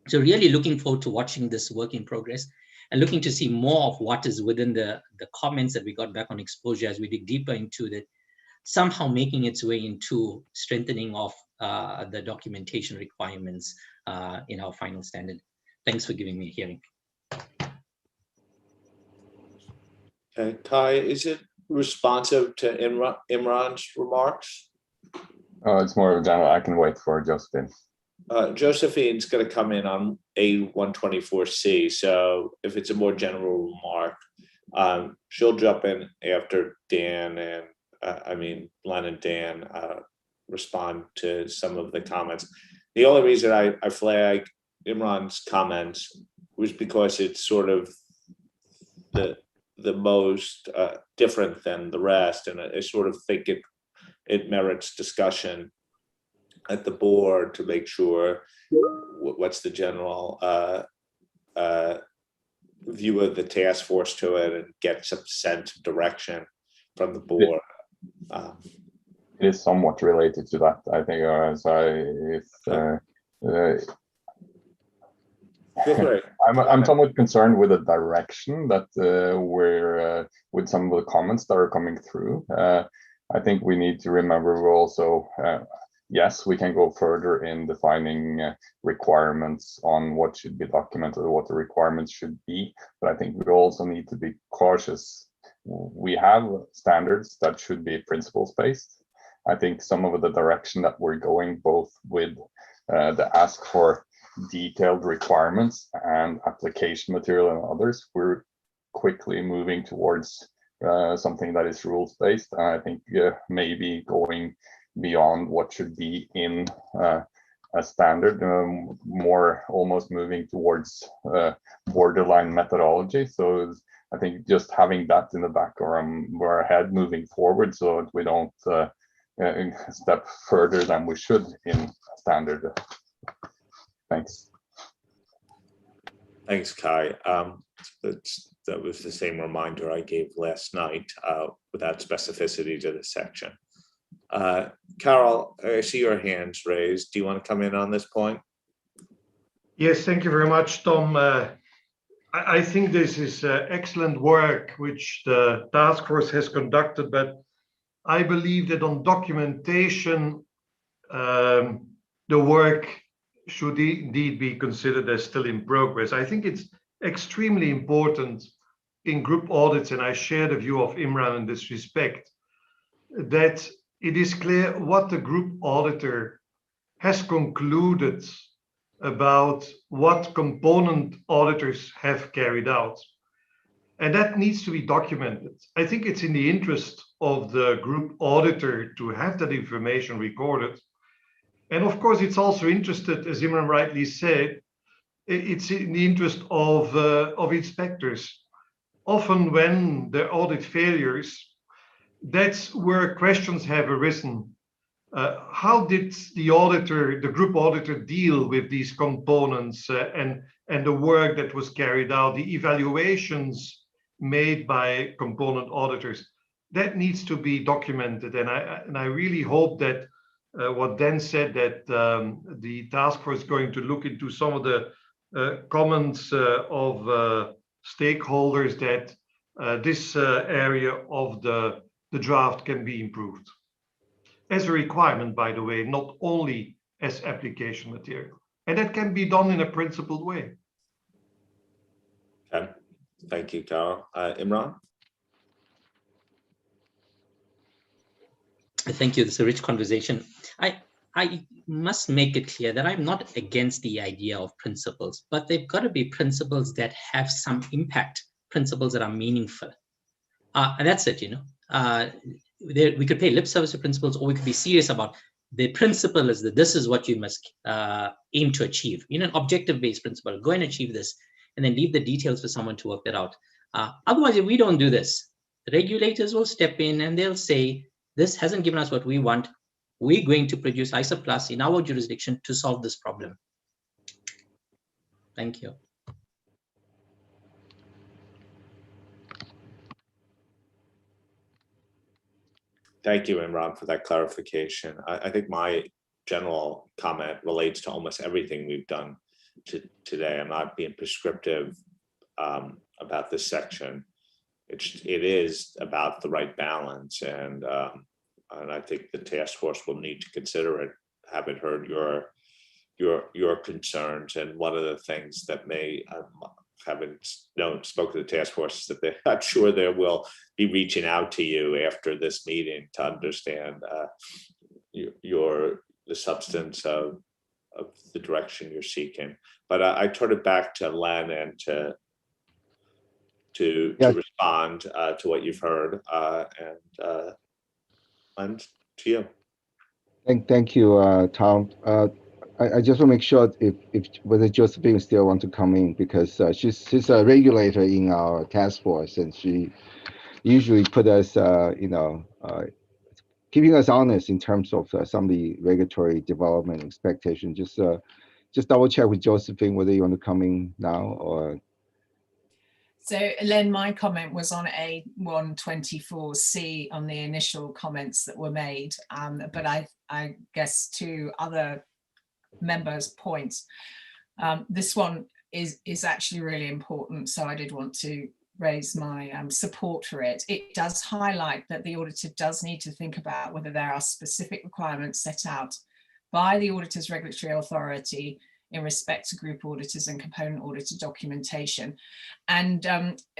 S20: So really looking forward to watching this work in progress and looking to see more of what is within the comments that we got back on exposure as we dig deeper into that, somehow making its way into strengthening of the documentation requirements in our final standard. Thanks for giving me a hearing.
S1: Kai, is it responsive to Imran's remarks?
S16: It's more of a general. I can wait for Josephine.
S1: Josephine's going to come in on A124C, so if it's a more general remark, she'll jump in after Dan and Len and Dan respond to some of the comments. The only reason I flagged Imran's comments was because it's sort of the most different than the rest, and I sort of think it merits discussion at the board to make sure what's the general view of the task force to it and get some sense of direction from the board.
S16: It is somewhat related to that, I think. I'm somewhat concerned with the direction that we're with some of the comments that are coming through. I think we need to remember we're also yes, we can go further in defining requirements on what should be documented or what the requirements should be. But I think we also need to be cautious. We have standards that should be principles-based. I think some of the direction that we're going, both with the ask for detailed requirements and application material and others, we're quickly moving towards something that is rules-based. And I think maybe going beyond what should be in a standard, more almost moving towards borderline methodology. So I think just having that in the back of our head moving forward, so that we don't step further than we should in standard. Thanks.
S1: Thanks, Kai. That was the same reminder I gave last night without specificity to the section. Carol, I see your hands raised. Do you want to come in on this point?
S21: Yes, thank you very much, Tom. I think this is excellent work which the task force has conducted, but I believe that on documentation, the work should indeed be considered as still in progress. I think it's extremely important in group audits, and I share the view of Imran in this respect, that it is clear what the group auditor has concluded about what component auditors have carried out. And that needs to be documented. I think it's in the interest of the group auditor to have that information recorded. And of course, it's also interested, as Imran rightly said, it's in the interest of inspectors. Often when there are audit failures, that's where questions have arisen. How did the auditor, the group auditor, deal with these components and the work that was carried out, the evaluations made by component auditors? That needs to be documented. And I really hope that what Dan said, that the task force is going to look into some of the comments of stakeholders, that this area of the draft can be improved. As a requirement, by the way, not only as application material. And that can be done in a principled way.
S1: Okay, thank you, Carol. Imran?
S20: Thank you. This is a rich conversation. I must make it clear that I'm not against the idea of principles, but they've got to be principles that have some impact, principles that are meaningful. And that's it, you know. We could pay lip service to principles, or we could be serious about the principle is that this is what you must aim to achieve. You know, an objective-based principle, go and achieve this, and then leave the details for someone to work that out. Otherwise, if we don't do this, the regulators will step in and they'll say, this hasn't given us what we want. We're going to produce ISA Plus in our jurisdiction to solve this problem. Thank you.
S1: Thank you, Imran, for that clarification. I think my general comment relates to almost everything we've done today. I'm not being prescriptive about this section. It is about the right balance, and I think the task force will need to consider it, having heard your concerns. And one of the things that may haven't spoken to the task force, that they're not sure they will be reaching out to you after this meeting to understand the substance of the direction you're seeking. But I turn it back to Len and to respond to what you've heard, and to you.
S4: Thank you, Tom. I just want to make sure if whether Josephine still want to come in, because she's a regulator in our task force, and she usually put us, keeping us honest in terms of some of the regulatory development expectation. Just double check with Josephine whether you want to come in now or.
S19: So, Len, my comment was on A124C on the initial comments that were made, but I guess to other members' points, this one is actually really important, so I did want to raise my support for it. It does highlight that the auditor does need to think about whether there are specific requirements set out by the auditor's regulatory authority in respect to group auditors and component auditor documentation. And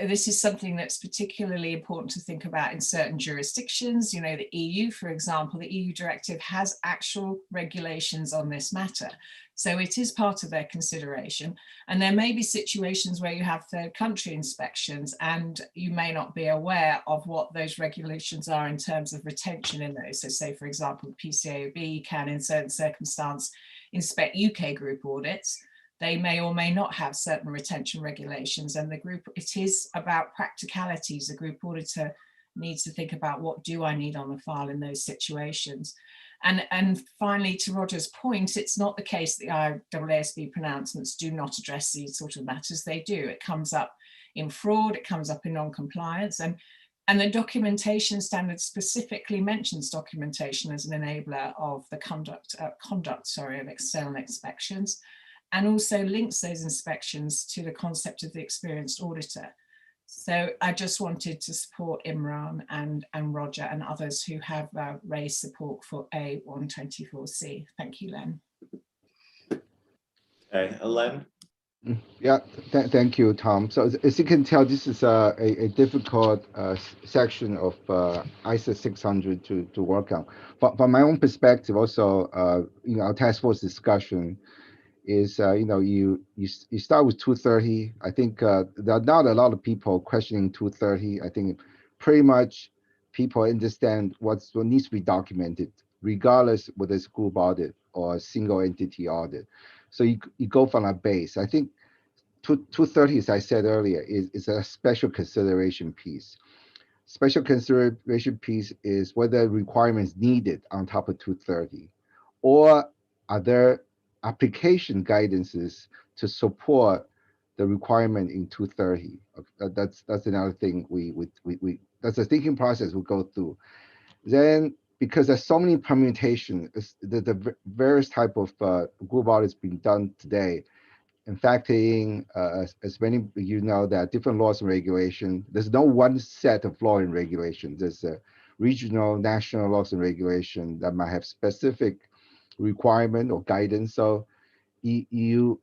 S19: this is something that's particularly important to think about in certain jurisdictions. You know, the EU, for example, the EU directive has actual regulations on this matter. So it is part of their consideration. And there may be situations where you have third country inspections and you may not be aware of what those regulations are in terms of retention in those. So say, for example, the PCAOB can in certain circumstances inspect UK group audits. They may or may not have certain retention regulations, and the group, it is about practicalities. The group auditor needs to think about, what do I need on the file in those situations? And finally, to Roger's point, it's not the case that the IAASB pronouncements do not address these sort of matters. They do. It comes up in fraud, it comes up in non-compliance, and the documentation standard specifically mentions documentation as an enabler of the conduct of external inspections, and also links those inspections to the concept of the experienced auditor. So I just wanted to support Imran and Roger and others who have raised support for A124C. Thank you, Len.
S1: Okay, Len?
S4: Yeah, thank you, Tom. So as you can tell, this is a difficult section of ISO 600 to work on. But from my own perspective, also, our task force discussion is, you start with 230. I think there are not a lot of people questioning 230. I think pretty much people understand what needs to be documented, regardless whether it's group audit or a single entity audit. So you go from a base. I think 230, as I said earlier, is a special consideration piece. Special consideration piece is whether requirements needed on top of 230, or are there application guidances to support the requirement in 230. That's another thing that's a thinking process we go through. Then, because there's so many permutations, the various type of group audits being done today, in fact, as many of you know, there are different laws and regulations. There's no one set of law and regulations. There's regional, national laws and regulations that might have specific requirement or guidance. So you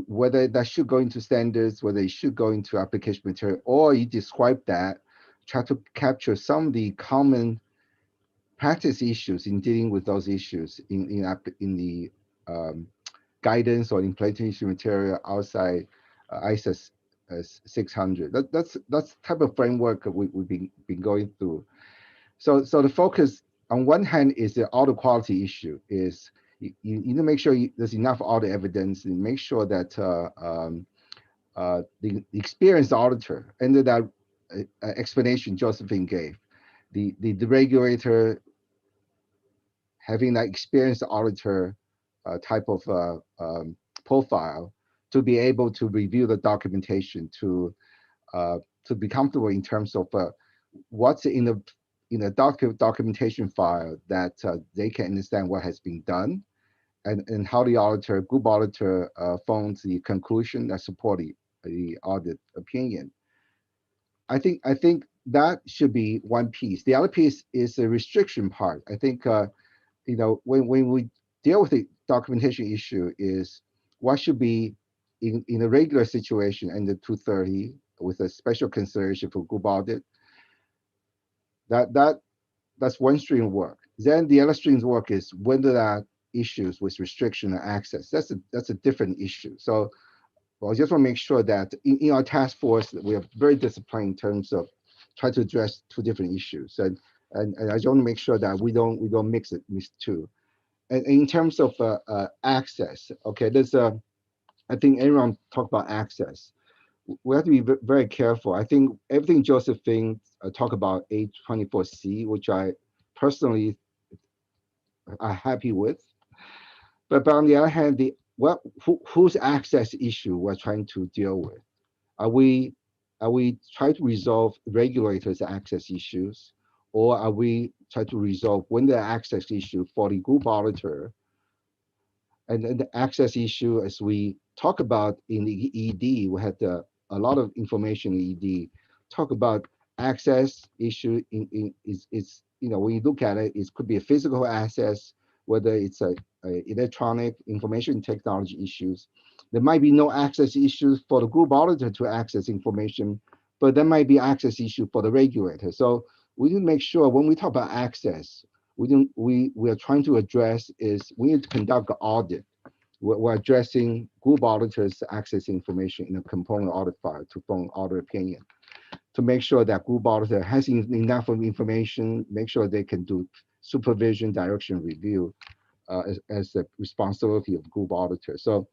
S4: whether that should go into standards, whether it should go into application material, or you describe that, try to capture some of the common practice issues in dealing with those issues in the guidance or implementation material outside ISO 600. That's the type of framework we've been going through. So the focus on one hand is the audit quality issue. Is you need to make sure there's enough audit evidence and make sure that the experienced auditor, and that explanation Josephine gave, the regulator having that experienced auditor type of profile to be able to review the documentation, to be comfortable in terms of what's in the documentation file, that they can understand what has been done, and how the group auditor forms the conclusion that support the audit opinion. I think that should be one piece. The other piece is the restriction part. I think when we deal with the documentation issue, is what should be in a regular situation under 230 with a special consideration for group audit. That's one stream of work. Then the other stream of work is whether that issues with restriction and access. That's a different issue. So I just want to make sure that in our task force, we are very disciplined in terms of trying to address two different issues. And I just want to make sure that we don't mix two. And in terms of access, okay, I think everyone talked about access. We have to be very careful. I think everything Josephine talked about A24C, which I personally are happy with. But on the other hand, whose access issue we're trying to deal with? Are we trying to resolve regulators' access issues, or are we trying to resolve when the access issue for the group auditor? And the access issue, as we talk about in the ED, we had a lot of information in ED. Talk about access issue is when you look at it, it could be a physical access, whether it's a electronic information technology issues. There might be no access issues for the group auditor to access information, but there might be access issue for the regulator. So we need to make sure when we talk about access, we are trying to address is we need to conduct an audit. We're addressing group auditors access information in a component audit file to form audit opinion, to make sure that group auditor has enough of information, make sure they can do supervision, direction, review as the responsibility of group auditor. So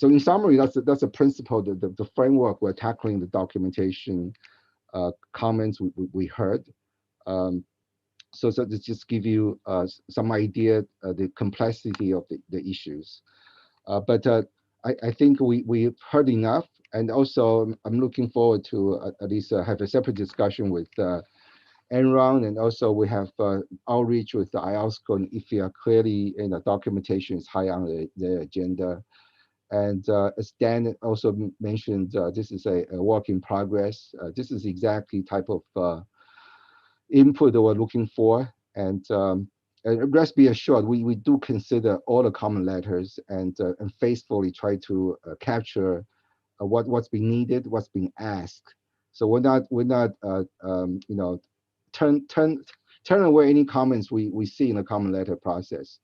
S4: in summary, that's a principle, the framework we're tackling the documentation comments we heard. So to just give you some idea the complexity of the issues. But I think we've heard enough, and also I'm looking forward to at least have a separate discussion with Enron, and also we have outreach with the IAASB and IFIA. Clearly, the documentation is high on the agenda. And as Dan also mentioned, this is a work in progress. This is exactly type of input that we're looking for. And rest be assured, we do consider all the comment letters and faithfully try to capture what's being needed, what's being asked. So we're not turn away any comments we see in the comment letter process.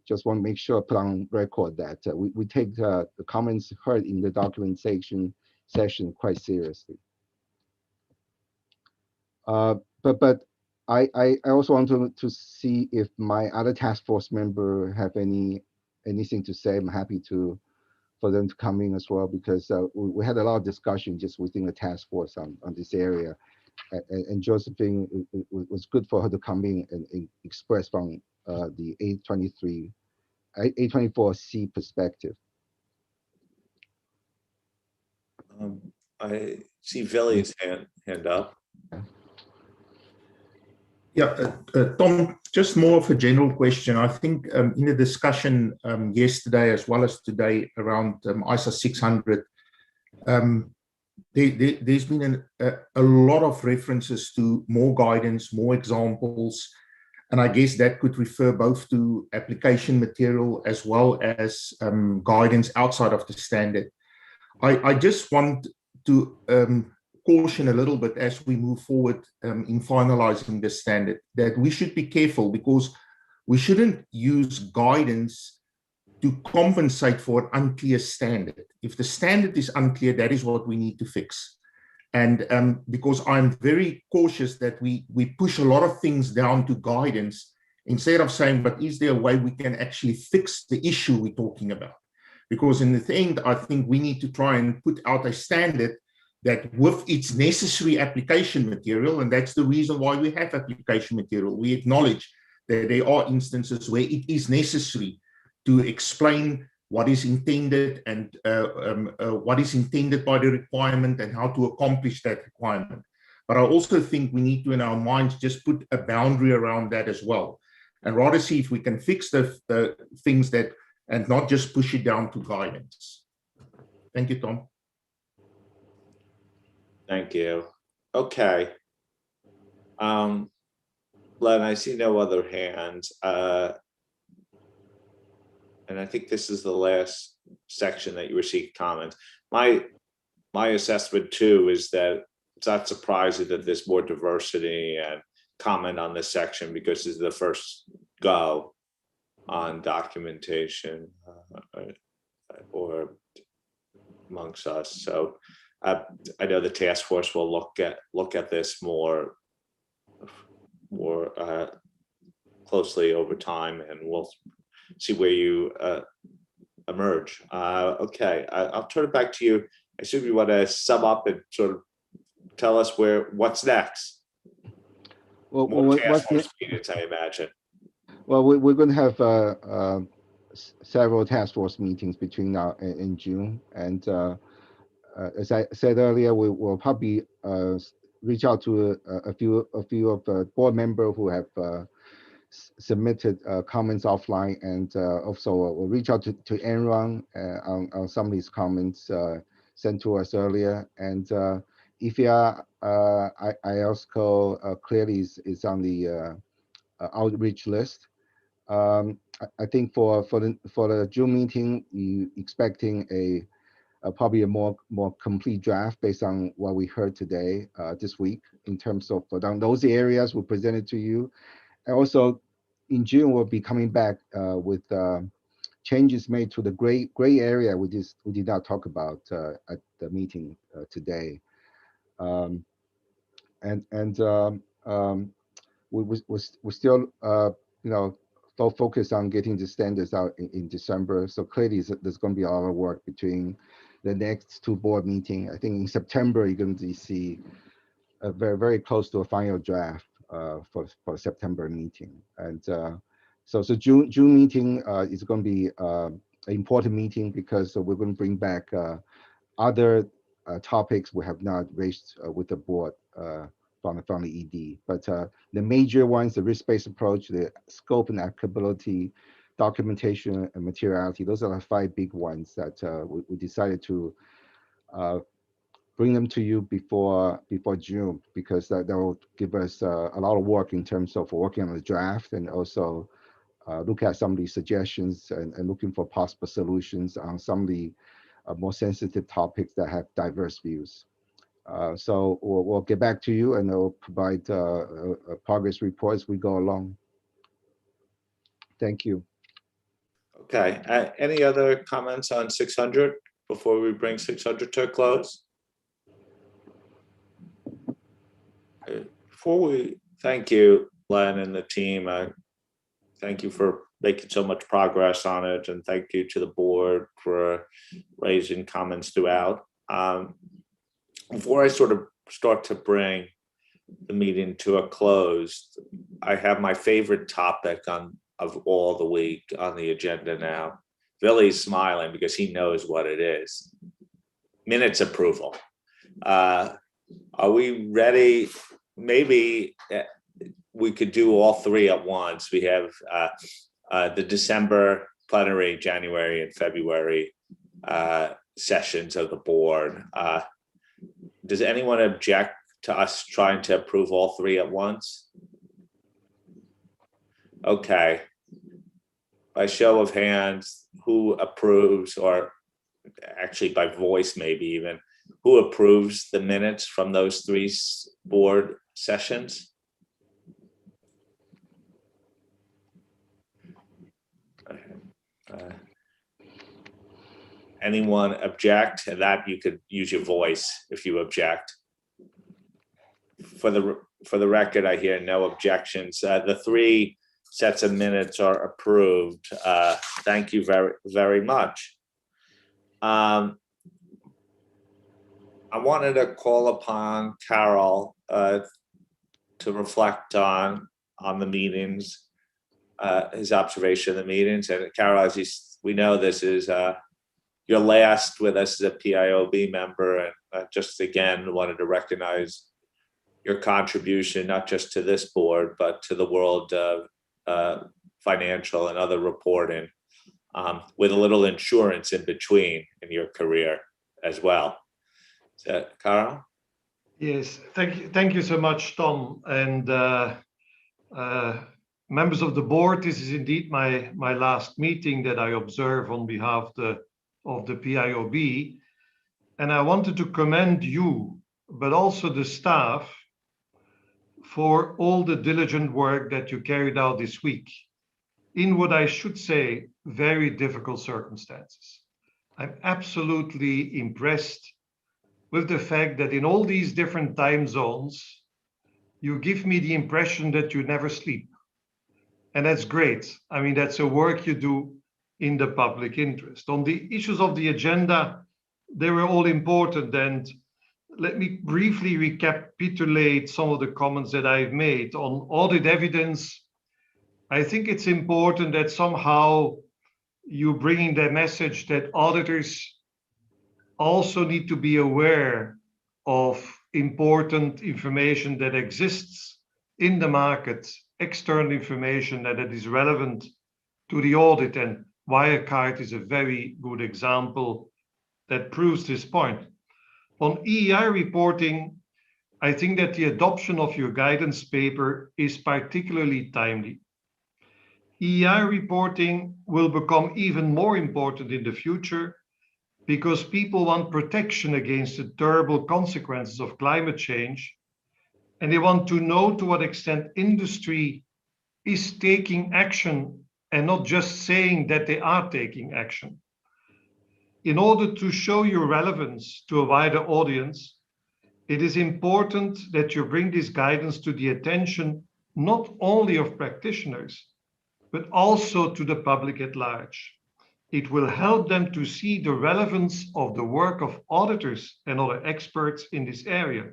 S4: Just want to make sure, put on record that we take the comments heard in the documentation session quite seriously. But I also want to see if my other task force member have anything to say. I'm happy for them to come in as well, because we had a lot of discussion just within the task force on this area. And Josephine, it was good for her to come in and express from the A24C perspective.
S1: I see Villy's hand up.
S3: Yeah, Tom, just more of a general question. I think in the discussion yesterday as well as today around ISA 600, there's been a lot of references to more guidance, more examples, and I guess that could refer both to application material as well as guidance outside of the standard. I just want to caution a little bit as we move forward in finalizing the standard, that we should be careful, because we shouldn't use guidance to compensate for an unclear standard. If the standard is unclear, that is what we need to fix. And because I'm very cautious that we push a lot of things down to guidance instead of saying, but is there a way we can actually fix the issue we're talking about? Because in the end, I think we need to try and put out a standard that with its necessary application material, and that's the reason why we have application material. We acknowledge that there are instances where it is necessary to explain what is intended and what is intended by the requirement and how to accomplish that requirement. But I also think we need to, in our minds, just put a boundary around that as well, and rather see if we can fix the things that, and not just push it down to guidance. Thank you, Tom.
S1: Thank you. Okay. Len, I see no other hands. And I think this is the last section that you received comments. My assessment too is that it's not surprising that there's more diversity and comment on this section, because this is the first go on documentation or amongst us. So I know the task force will look at this more closely over time, and we'll see where you emerge. Okay, I'll turn it back to you. I assume you want to sum up and sort of tell us what's next.
S4: Well,
S1: more task force meetings, I imagine.
S4: Well, we're going to have several task force meetings between now and June, and as I said earlier, we will probably reach out to a few of the board members who have submitted comments offline, and also we'll reach out to Enron on some of these comments sent to us earlier. And IFIA, IAASB clearly is on the outreach list. I think for the June meeting, you expecting probably a more complete draft based on what we heard today, this week, in terms of those areas we presented to you. And also in June, we'll be coming back with changes made to the gray area we did not talk about at the meeting today. We're still focused on getting the standards out in December. So clearly there's going to be a lot of work between the next two board meeting. I think in September, you're going to see a very close to a final draft for September meeting. And so June meeting is going to be an important meeting because we're going to bring back other topics we have not raised with the board from the ED. But the major ones, the risk-based approach, the scope and applicability, documentation and materiality, those are the 5 big ones that we decided to bring them to you before June, because that will give us a lot of work in terms of working on the draft, and also look at some of these suggestions and looking for possible solutions on some of the more sensitive topics that have diverse views. So we'll get back to you and we'll provide a progress report as we go along. Thank you.
S1: Okay, any other comments on 600 before we bring 600 to a close? Before we thank you, Len and the team, thank you for making so much progress on it, and thank you to the board for raising comments throughout. Before I sort of start to bring the meeting to a close, I have my favorite topic of all the week on the agenda now. Billy's smiling because he knows what it is. Minutes approval. Are we ready? Maybe we could do all 3 at once. We have the December plenary, January and February sessions of the board. Does anyone object to us trying to approve all 3 at once? Okay. By show of hands, who approves, or actually by voice maybe even, who approves the minutes from those 3 board sessions? Anyone object? And that you could use your voice if you object. For the record, I hear no objections. The 3 sets of minutes are approved. Thank you very, very much. I wanted to call upon Carol to reflect on the meetings, his observation of the meetings. And Carol, as we know, this is your last with us as a PIOB member, and just again wanted to recognize your contribution, not just to this board, but to the world of financial and other reporting, with a little insurance in between in your career as well. So, Carl?
S21: Yes, thank you so much, Tom. And members of the board, this is indeed my last meeting that I observe on behalf of the PIOB. And I wanted to commend you, but also the staff, for all the diligent work that you carried out this week in what I should say, very difficult circumstances. I'm absolutely impressed with the fact that in all these different time zones, you give me the impression that you never sleep. And that's great. I mean, that's a work you do in the public interest. On the issues of the agenda, they were all important. And let me briefly recapitulate some of the comments that I've made on audit evidence. I think it's important that somehow you bring in the message that auditors also need to be aware of important information that exists in the market, external information that is relevant to the audit, and Wirecard is a very good example that proves this point. On EEI reporting, I think that the adoption of your guidance paper is particularly timely. EEI reporting will become even more important in the future because people want protection against the terrible consequences of climate change, and they want to know to what extent industry is taking action and not just saying that they are taking action. In order to show your relevance to a wider audience, it is important that you bring this guidance to the attention not only of practitioners, but also to the public at large. It will help them to see the relevance of the work of auditors and other experts in this area.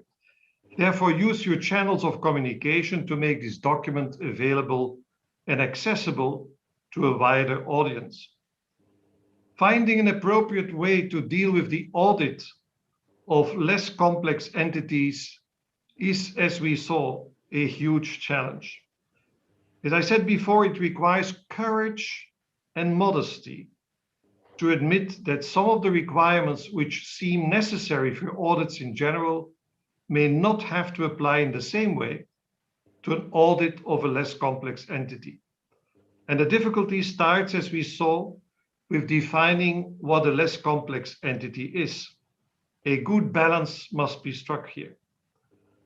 S21: Therefore, use your channels of communication to make this document available and accessible to a wider audience. Finding an appropriate way to deal with the audit of less complex entities is, as we saw, a huge challenge. As I said before, it requires courage and modesty to admit that some of the requirements which seem necessary for audits in general may not have to apply in the same way to an audit of a less complex entity. And the difficulty starts, as we saw, with defining what a less complex entity is. A good balance must be struck here.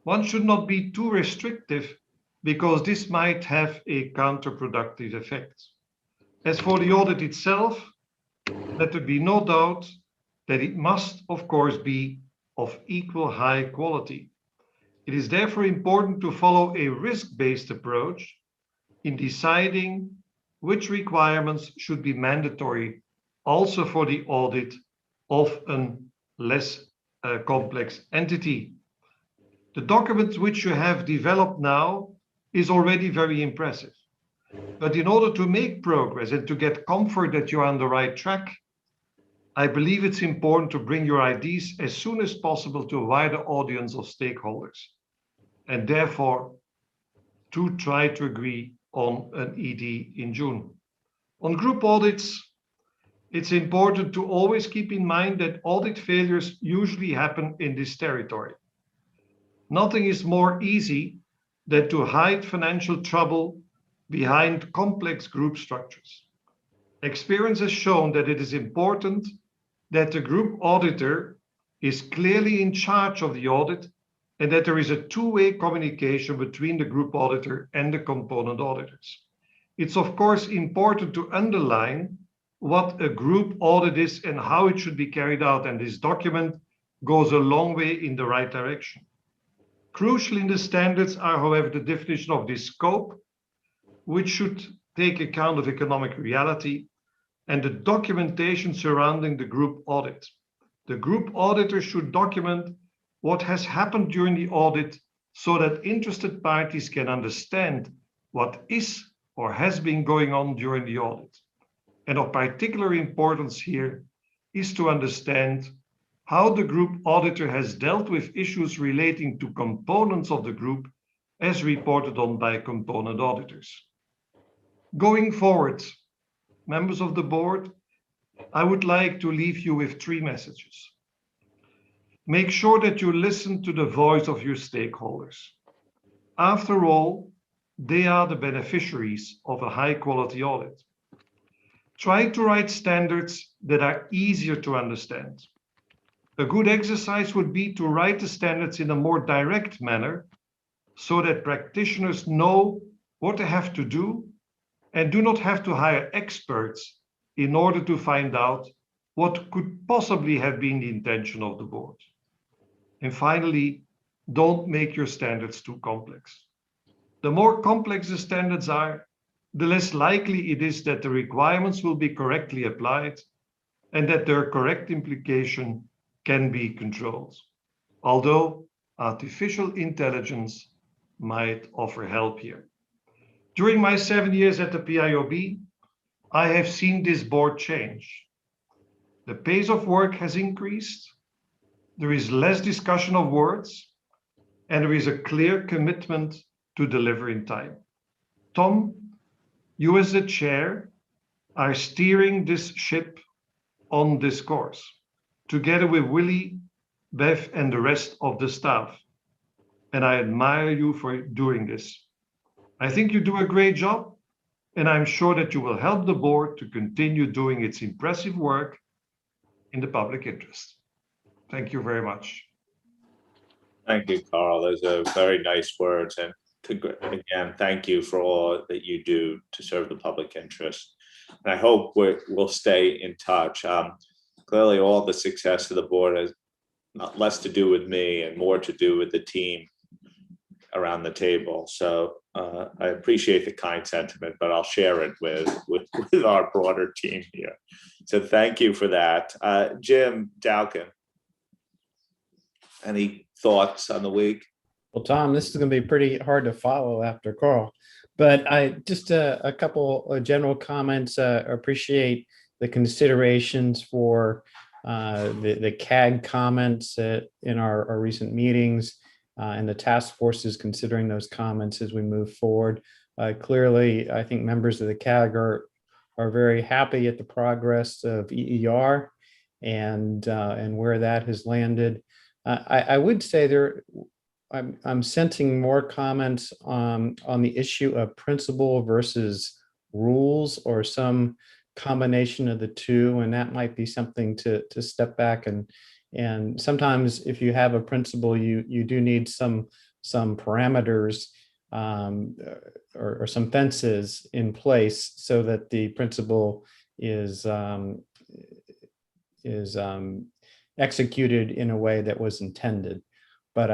S21: One should not be too restrictive because this might have a counterproductive effect. As for the audit itself, let there be no doubt that it must, of course, be of equal high quality. It is therefore important to follow a risk-based approach in deciding which requirements should be mandatory also for the audit of a less complex entity. The document which you have developed now is already very impressive. But in order to make progress and to get comfort that you're on the right track, I believe it's important to bring your ideas as soon as possible to a wider audience of stakeholders, and therefore to try to agree on an ED in June. On group audits, it's important to always keep in mind that audit failures usually happen in this territory. Nothing is more easy than to hide financial trouble behind complex group structures. Experience has shown that it is important that the group auditor is clearly in charge of the audit and that there is a two-way communication between the group auditor and the component auditors. It's of course important to underline what a group audit is and how it should be carried out, and this document goes a long way in the right direction. Crucial in the standards are, however, the definition of this scope, which should take account of economic reality, and the documentation surrounding the group audit. The group auditor should document what has happened during the audit so that interested parties can understand what is or has been going on during the audit. And of particular importance here is to understand how the group auditor has dealt with issues relating to components of the group as reported on by component auditors. Going forward, members of the board, I would like to leave you with 3 messages. Make sure that you listen to the voice of your stakeholders. After all, they are the beneficiaries of a high-quality audit. Try to write standards that are easier to understand. A good exercise would be to write the standards in a more direct manner so that practitioners know what they have to do and do not have to hire experts in order to find out what could possibly have been the intention of the board. And finally, don't make your standards too complex. The more complex the standards are, the less likely it is that the requirements will be correctly applied and that their correct implication can be controlled. Although artificial intelligence might offer help here. During my 7 years at the PIOB, I have seen this board change. The pace of work has increased, there is less discussion of words, and there is a clear commitment to deliver in time. Tom, you as the chair are steering this ship on this course, together with Willy, Bev, and the rest of the staff. and I admire you for doing this. I think you do a great job, and I'm sure that you will help the board to continue doing its impressive work in the public interest. Thank you very much.
S1: Thank you, Carl. Those are very nice words. And again, thank you for all that you do to serve the public interest. And I hope we'll stay in touch. Clearly, all the success of the board has not less to do with me and more to do with the team around the table. So I appreciate the kind sentiment, but I'll share it with our broader team here. So thank you for that. Jim Dowkin, any thoughts on the week?
S2: Well, Tom, this is going to be pretty hard to follow after Carl, but I just a couple of general comments. Appreciate the considerations for the CAG comments in our recent meetings, and the task force is considering those comments as we move forward. Clearly, I think members of the CAG are very happy at the progress of EER and where that has landed. I would say I'm sensing more comments on the issue of principle versus rules, or some combination of the two, and that might be something to step back and sometimes if you have a principle, you do need some parameters or some fences in place so that the principle is executed in a way that was intended. But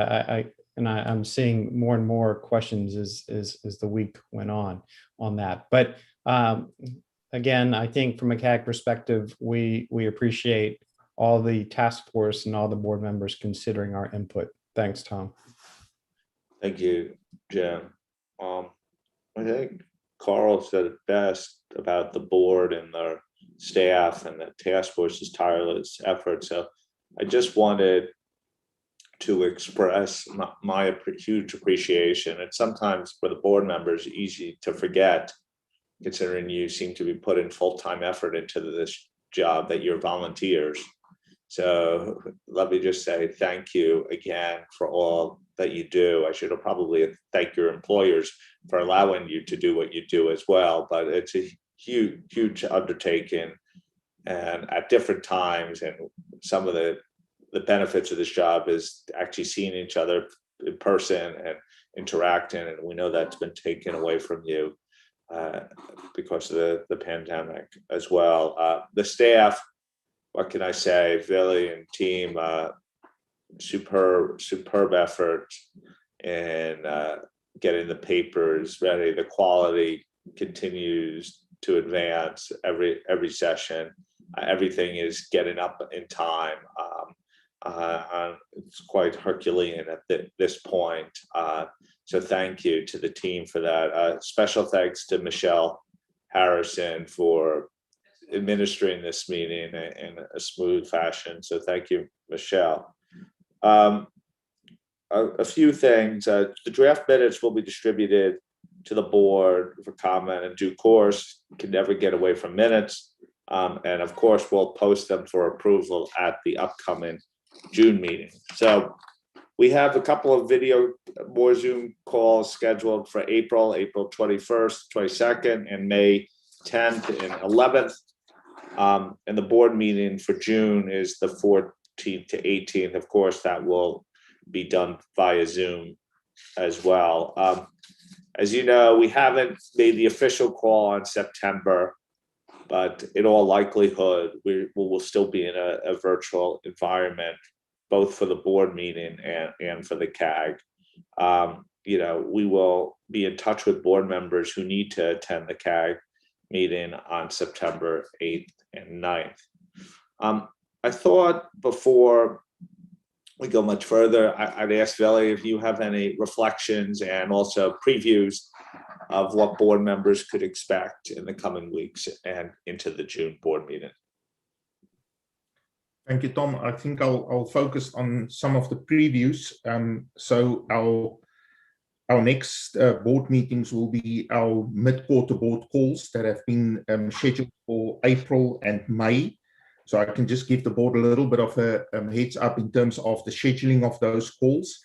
S2: I'm seeing more and more questions as the week went on that. But again, I think from a CAG perspective, we appreciate all the task force and all the board members considering our input. Thanks, Tom.
S1: Thank you, Jim. I think Carl said it best about the board and their staff and the task force's tireless effort. So I just wanted to express my huge appreciation. And sometimes for the board members, easy to forget, considering you seem to be putting full-time effort into this job, that you're volunteers. So let me just say thank you again for all that you do. I should have probably thanked your employers for allowing you to do what you do as well, but it's a huge, huge undertaking, and at different times, and some of the benefits of this job is actually seeing each other in person and interacting, and we know that's been taken away from you because of the pandemic as well. The staff, what can I say, Billy and team, superb effort in getting the papers ready. The quality continues to advance every session. Everything is getting up in time. It's quite Herculean at this point. So thank you to the team for that. Special thanks to Michelle Harrison for administering this meeting in a smooth fashion. So thank you, Michelle. A few things. The draft minutes will be distributed to the board for comment in due course. You can never get away from minutes. And of course, we'll post them for approval at the upcoming June meeting. So we have a couple of more Zoom calls scheduled for April 21st, 22nd, and May 10th and 11th. And the board meeting for June is the 14th to 18th. Of course, that will be done via Zoom as well. As you know, we haven't made the official call on September, but in all likelihood, we will still be in a virtual environment, both for the board meeting and for the CAG. We will be in touch with board members who need to attend the CAG meeting on September 8th and 9th. I thought before we go much further, I'd ask Veli if you have any reflections and also previews of what board members could expect in the coming weeks and into the June board meeting.
S3: Thank you, Tom. I think I'll focus on some of the previews. So our next board meetings will be our mid-quarter board calls that have been scheduled for April and May. So I can just give the board a little bit of a heads up in terms of the scheduling of those calls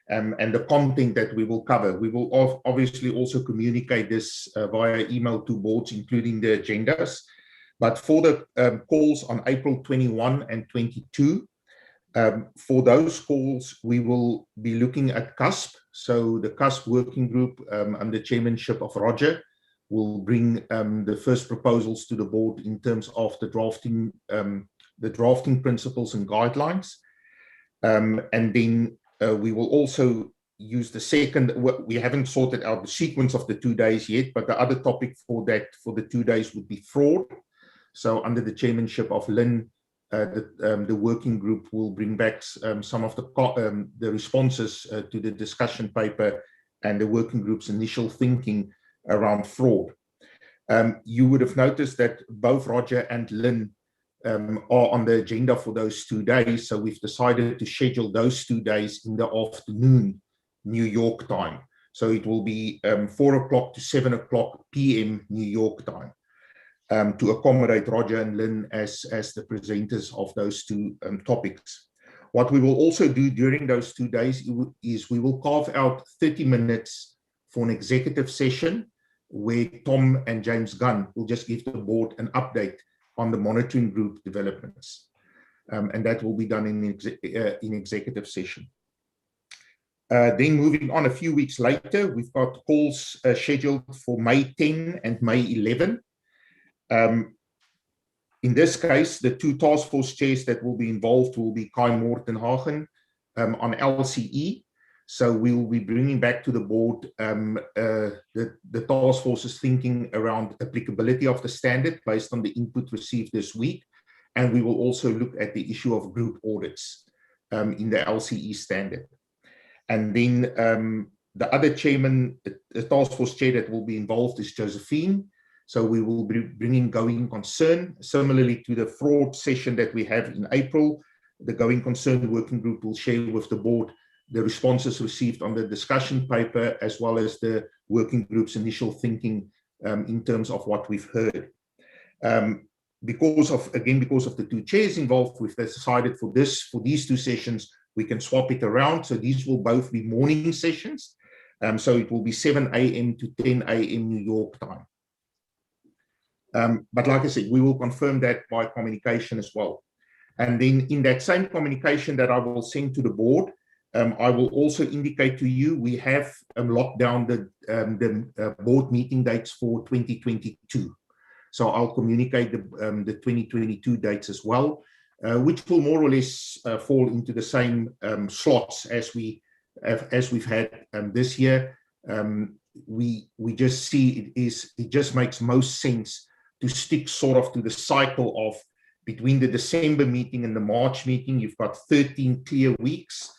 S3: and the content that we will cover. We will obviously also communicate this via email to boards, including the agendas. But for the calls on April 21 and 22, for those calls, we will be looking at CUSP. So the CUSP working group under chairmanship of Roger will bring the first proposals to the board in terms of the drafting principles and guidelines. And then we will also use the second, we haven't sorted out the sequence of the 2 days yet, but the other topic for the 2 days would be fraud. So under the chairmanship of Lynn, the working group will bring back some of the responses to the discussion paper and the working group's initial thinking around fraud. You would have noticed that both Roger and Lynn are on the agenda for those 2 days. So we've decided to schedule those 2 days in the afternoon, New York time. So it will be 4 o'clock to 7 o'clock p.m. New York time. To accommodate Roger and Lynn as the presenters of those two topics. What we will also do during those 2 days is we will carve out 30 minutes for an executive session where Tom and James Gunn will just give the board an update on the monitoring group developments. And that will be done in executive session. Then moving on a few weeks later, we've got calls scheduled for May 10 and May 11. In this case, the two task force chairs that will be involved will be Kai Mortenhagen on LCE. So we will be bringing back to the board the task force's thinking around applicability of the standard based on the input received this week. And we will also look at the issue of group audits in the LCE standard. And then the other chairman, the task force chair that will be involved is Josephine. So we will be bringing going concern, similarly to the fraud session that we have in April. The going concern working group will share with the board the responses received on the discussion paper, as well as the working group's initial thinking in terms of what we've heard. Because of the two chairs involved, we've decided for these two sessions, we can swap it around. So these will both be morning sessions. So it will be 7 a.m. to 10 a.m. New York time. But like I said, we will confirm that by communication as well. And then in that same communication that I will send to the board, I will also indicate to you, we have locked down the board meeting dates for 2022. So I'll communicate the 2022 dates as well, which will more or less fall into the same slots as we've had this year. We just see it just makes most sense to stick sort of to the cycle of between the December meeting and the March meeting, you've got 13 clear weeks.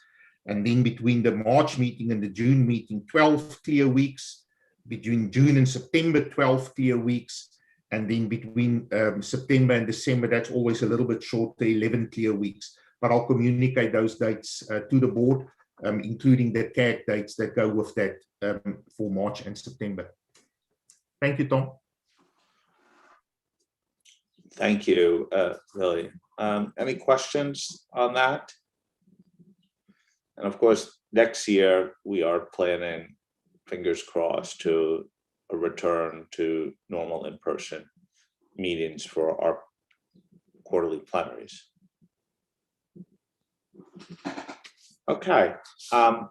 S3: And then between the March meeting and the June meeting, 12 clear weeks. Between June and September, 12 clear weeks. And then between September and December, that's always a little bit shorter, 11 clear weeks. But I'll communicate those dates to the board, including the CAG dates that go with that for March and September. Thank you, Tom.
S1: Thank you, Lily. Any questions on that? And of course, next year we are planning, fingers crossed, to a return to normal in-person meetings for our quarterly plenaries. Okay. I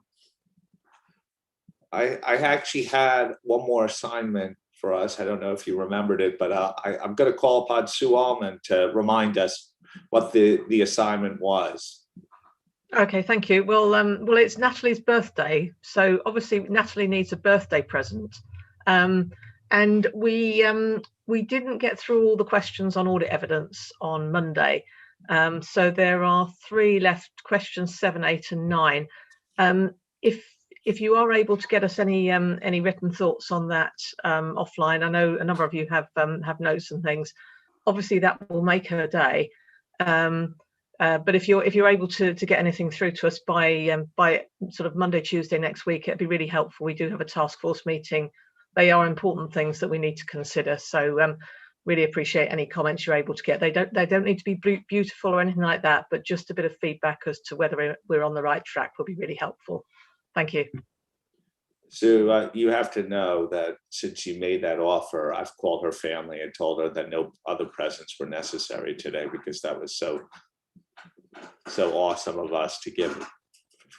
S1: actually had one more assignment for us. I don't know if you remembered it, but I'm going to call upon Sue Allman to remind us what the assignment was.
S5: Okay, thank you. Well, it's Natalie's birthday, so obviously Natalie needs a birthday present, and we didn't get through all the questions on audit evidence on Monday, so there are 3 left: questions 7, 8, and 9. If you are able to get us any written thoughts on that offline, I know a number of you have notes and things. Obviously, that will make her day. But if you're able to get anything through to us by sort of Monday, Tuesday next week, it'd be really helpful. We do have a task force meeting. They are important things that we need to consider. So really appreciate any comments you're able to get. They don't need to be beautiful or anything like that, but just a bit of feedback as to whether we're on the right track will be really helpful. Thank you.
S1: So you have to know that since you made that offer, I've called her family and told her that no other presents were necessary today, because that was so awesome of us to give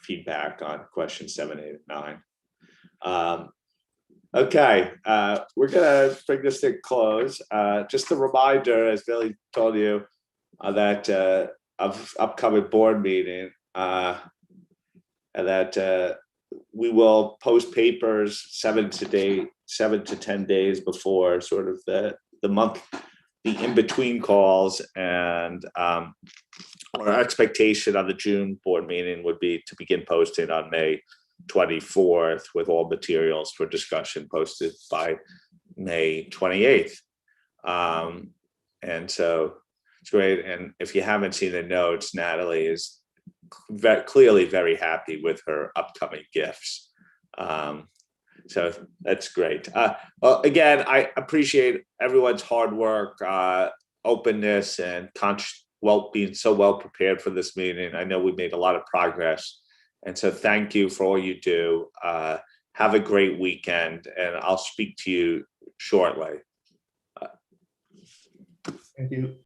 S1: feedback on question 7, 8, and 9. Okay, we're gonna bring this to close. Just a reminder, as Billy told you, that of upcoming board meeting, and that we will post papers 7 to 10 days before sort of the month, the in-between calls, and our expectation on the June board meeting would be to begin posting on May 24th, with all materials for discussion posted by May 28th. And so it's great. And if you haven't seen the notes, Natalie is clearly very happy with her upcoming gifts. So that's great. Well, again, I appreciate everyone's hard work, openness, and being so well prepared for this meeting. I know we made a lot of progress. And so thank you for all you do. Have a great weekend, and I'll speak to you shortly.
S3: Thank you.